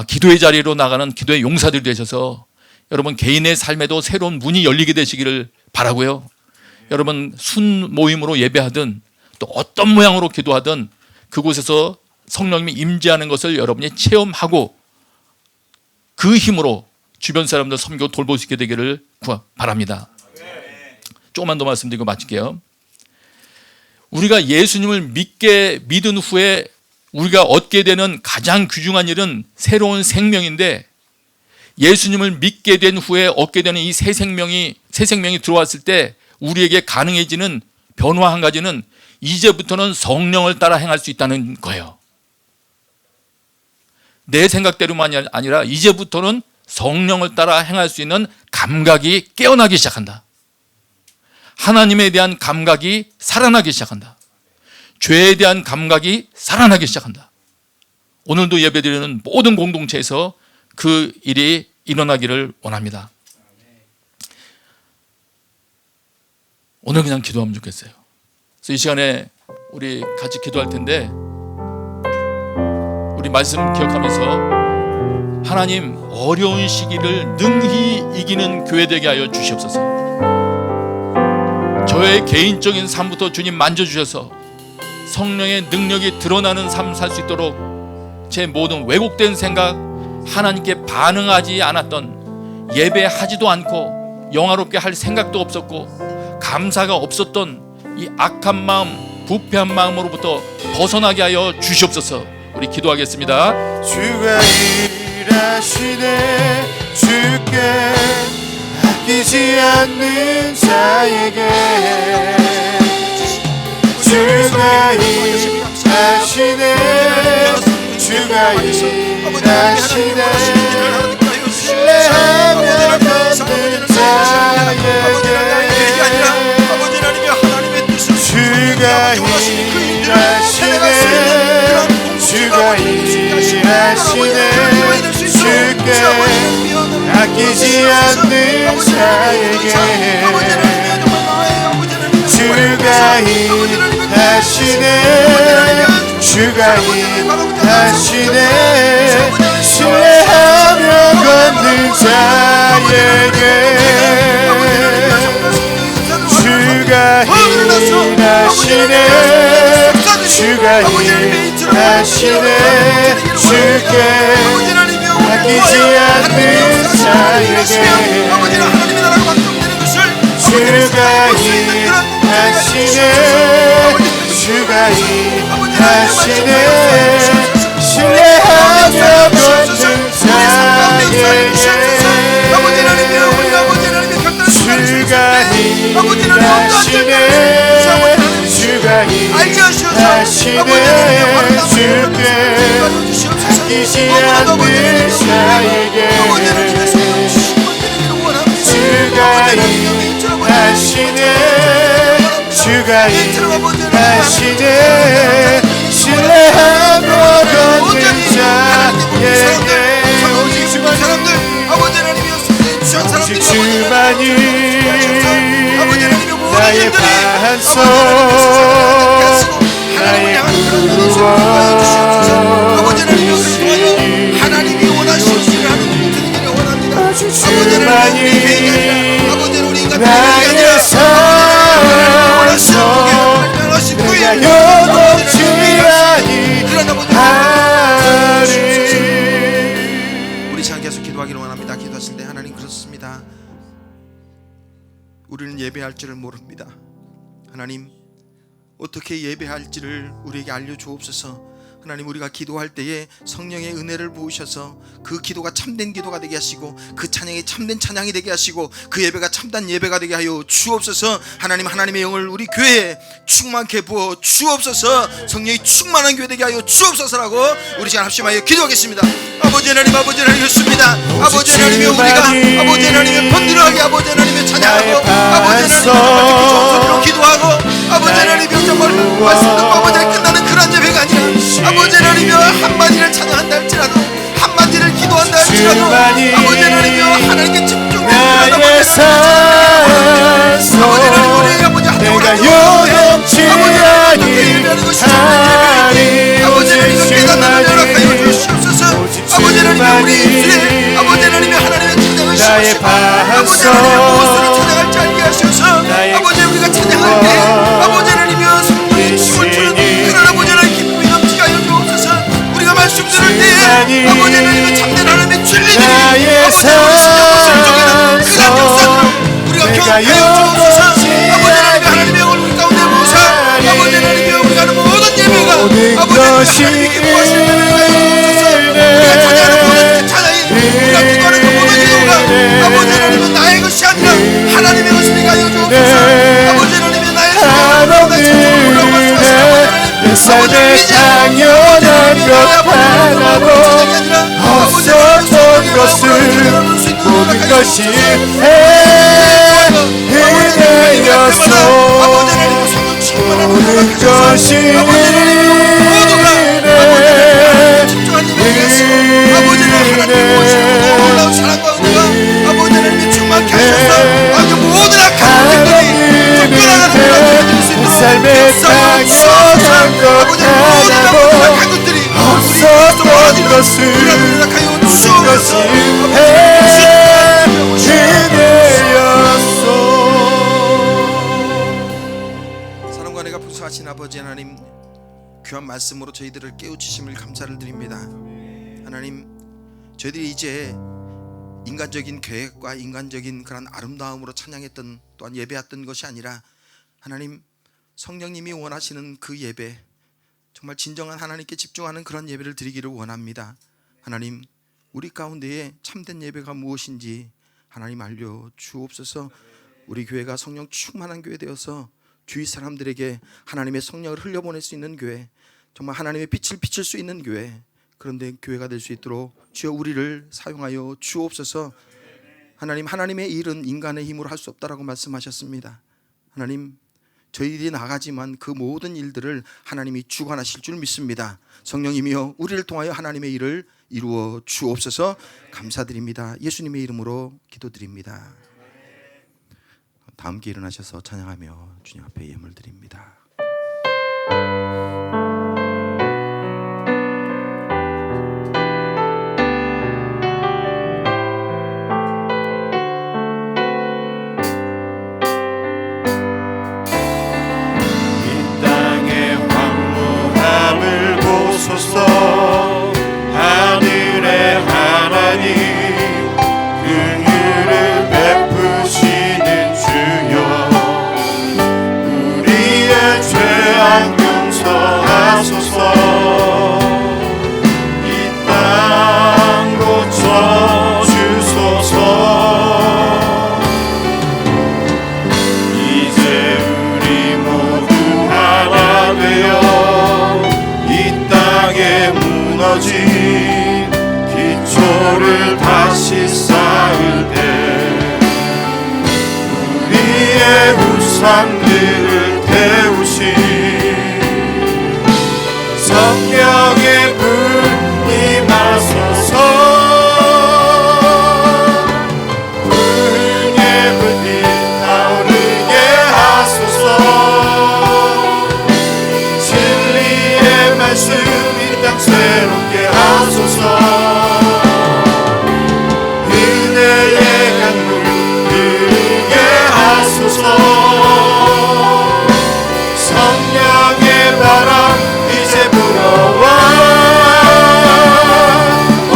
기도의 자리로 나가는 기도의 용사들이 되셔서 여러분 개인의 삶에도 새로운 문이 열리게 되시기를 바라고요. 여러분 순 모임으로 예배하든 또 어떤 모양으로 기도하든 그곳에서 성령님이 임재하는 것을 여러분이 체험하고 그 힘으로 주변 사람들 섬기고 돌볼 수 있게 되기를 바랍니다. 조금만 더 말씀드리고 마칠게요. 우리가 예수님을 믿은 후에 우리가 얻게 되는 가장 귀중한 일은 새로운 생명인데, 예수님을 믿게 된 후에 얻게 되는 이 새 생명이 들어왔을 때 우리에게 가능해지는 변화 한 가지는 이제부터는 성령을 따라 행할 수 있다는 거예요. 내 생각대로만이 아니라 이제부터는 성령을 따라 행할 수 있는 감각이 깨어나기 시작한다. 하나님에 대한 감각이 살아나기 시작한다. 죄에 대한 감각이 살아나기 시작한다. 오늘도 예배드리는 모든 공동체에서 그 일이 일어나기를 원합니다. 오늘 그냥 기도하면 좋겠어요. 그래서 이 시간에 우리 같이 기도할 텐데, 우리 말씀 기억하면서 하나님, 어려운 시기를 능히 이기는 교회 되게 하여 주시옵소서. 저의 개인적인 삶부터 주님 만져주셔서 성령의 능력이 드러나는 삶 살 수 있도록 제 모든 왜곡된 생각, 하나님께 반응하지 않았던, 예배하지도 않고 영화롭게 할 생각도 없었고 감사가 없었던 이 악한 마음, 부패한 마음으로부터 벗어나게 하여 주시옵소서. 우리 기도하겠습니다. 주가 일하시네. 주께 아끼지 않는 자에게 주가 일하시네. 주가 일하시네. 신뢰하며 걷는 자에게 주가 일하시네. 주가 일하시네. 주께 아끼지 않는 자에게 주가 일하시네. 주가 일하시네. 신뢰하며 걷는 자에게 주가 일하시네. 주가 일하시네. 주께 아끼지 않는 자에게 주가 일하시네. 주가 일하시네. 신뢰하며 걷는 자에게 주가 일하시네. 주가 일하시네. 주께 아끼지 않는 자에게 주가 일하시네. 주가 일하시네. 신뢰하며 걷는 자에게 오직 주만이 나의 반석, 나의 구원. 하나님이 원하시는 일을 하는 분들이 원합니다. 주만이 나의 산소, 내가 영원히 아니하리. 우리 시간 계속 기도하기를 원합니다. 기도하실 때 하나님 그렇습니다. 우리는 예배할 줄을 모릅니다. 하나님, 어떻게 예배할지를 우리에게 알려주옵소서. 하나님, 우리가 기도할 때에 성령의 은혜를 부으셔서 그 기도가 참된 기도가 되게 하시고 그 찬양이 참된 찬양이 되게 하시고 그 예배가 참된 예배가 되게 하여 주옵소서. 하나님, 하나님의 영을 우리 교회에 충만케 부어 주옵소서. 성령이 충만한 교회 되게 하여 주옵소서라고 우리 시간 합심하여 기도하겠습니다. 아버지 하나님, 아버지 하나님 였습니다. 아버지 하나님의 우리가 아버지 하나님의 번들어하게 아버지 하나님의 찬양하고 아버지 하나님의 정소리로 기도하고 아버지 하나님의 정말 말씀 듣고 아버지 하나님 끝나는 그런 예배가 아니라 아버지 하나님이여 한마디를 찬양한다 할지라도 한마디를 기도한다 할지라도 아버지 하나님이여 하나님께 집중되는 나의 산소, 내가 영원치 아니하리. 아버지 하나님께 깨닫는 허락하여 주시옵소서. 아버지 하나님의 우리 입술에 아버지 하나님의 하나님의 찬양을 나의 씌우시고 아버지 하나님의 무엇으로 찬양할지 알게 하셔서 아버지 우리가 찬양할 때 아버지 하나님이여 성령의 춤을 추는 그런 것이 하나님이 기뻐하시는 은혜가 주옵소서. 우리가 찬양하는 모든 찬양이 우리가 기도하는 그 모든 기도가 아버지 하나님은 나의 것이 아니라 하나님의 것이니까 하여 주옵소서. 아버지 하나님이 나의 생명으로 나 천국으로 말씀하시는 내 삶에 당연한 것 하나도 없었던 것을 모든 것이 은혜였소. 모든 것이 삶의 당연한 것 하나도 없었던 것을 모든 것이 은혜였소. 사랑과 은혜가 풍성하신 아버지 하나님, 귀한 말씀으로 저희들을 깨우치심을 감사를 드립니다. 하나님, 저희들이 이제 인간적인 계획과 인간적인 그런 아름다움으로 찬양했던, 또한 예배했던 것이 아니라 하나님, 성령님이 원하시는 그 예배, 정말 진정한 하나님께 집중하는 그런 예배를 드리기를 원합니다. 하나님, 우리 가운데에 참된 예배가 무엇인지 하나님 알려 주옵소서. 우리 교회가 성령 충만한 교회 되어서 주위 사람들에게 하나님의 성령을 흘려보낼 수 있는 교회, 정말 하나님의 빛을 비칠 수 있는 교회, 그런데 교회가 될 수 있도록 주여 우리를 사용하여 주옵소서. 하나님, 하나님의 일은 인간의 힘으로 할 수 없다라고 말씀하셨습니다. 하나님, 저희들이 나가지만 그 모든 일들을 하나님이 주관하실 줄 믿습니다. 성령님이여 우리를 통하여 하나님의 일을 이루어 주옵소서. 감사드립니다. 예수님의 이름으로 기도드립니다. 다 함께 일어나셔서 찬양하며 주님 앞에 예물 드립니다. 하늘의 하나님, 긍휼을 베푸시는 주여, 우리의 죄악 용서하소서. 이 땅 고쳐주소서. 이제 우리 모두 하나 되어 이 땅에 무너진 기초를 다시 쌓을 때 우리의 우상들을 태우신 성령의 불 임하소서. 불의 불빛 타오르게 하소서. 진리의 말씀 새롭게 하소서. 은혜의 강물 흐르게 하소서. 성령의 바람 이제 불어와. 오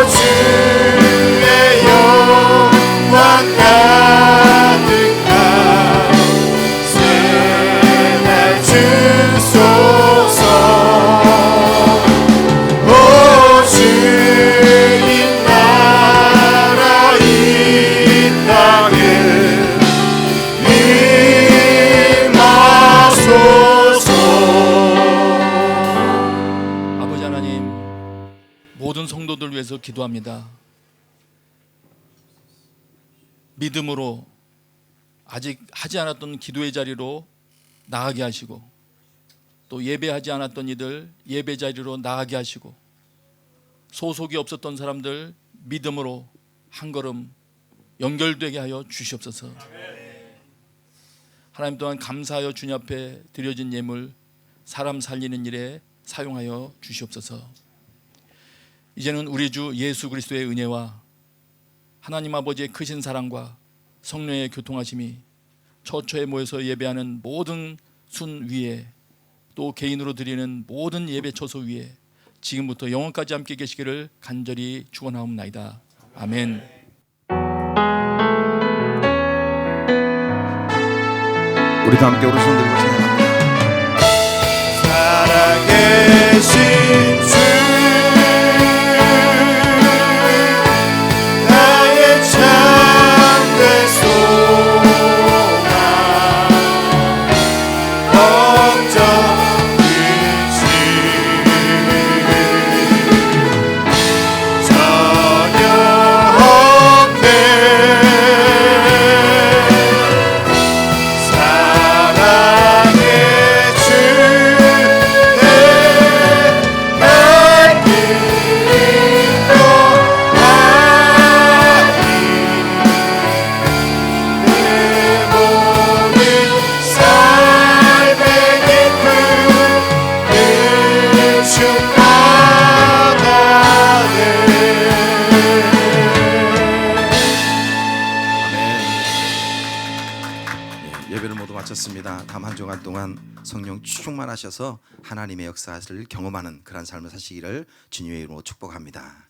주의 영광 가득한 새날 주소서. 모든 성도들 위해서 기도합니다. 믿음으로 아직 하지 않았던 기도의 자리로 나가게 하시고, 또 예배하지 않았던 이들 예배 자리로 나가게 하시고, 소속이 없었던 사람들 믿음으로 한 걸음 연결되게 하여 주시옵소서. 하나님 또한 감사하여 주님 앞에 드려진 예물 사람 살리는 일에 사용하여 주시옵소서. 이제는 우리 주 예수 그리스도의 은혜와 하나님 아버지의 크신 사랑과 성령의 교통하심이 처처에 모여서 예배하는 모든 순 위에, 또 개인으로 드리는 모든 예배 처소 위에 지금부터 영원까지 함께 계시기를 간절히 축원하옵나이다. 아멘. 우리도 함께 오른손 들고 찬양합니다. 살아계신 좋습니다. 다음 한 주간 동안 성령 충만하셔서 하나님의 역사를 경험하는 그런 삶을 사시기를 주님의 이름으로 축복합니다.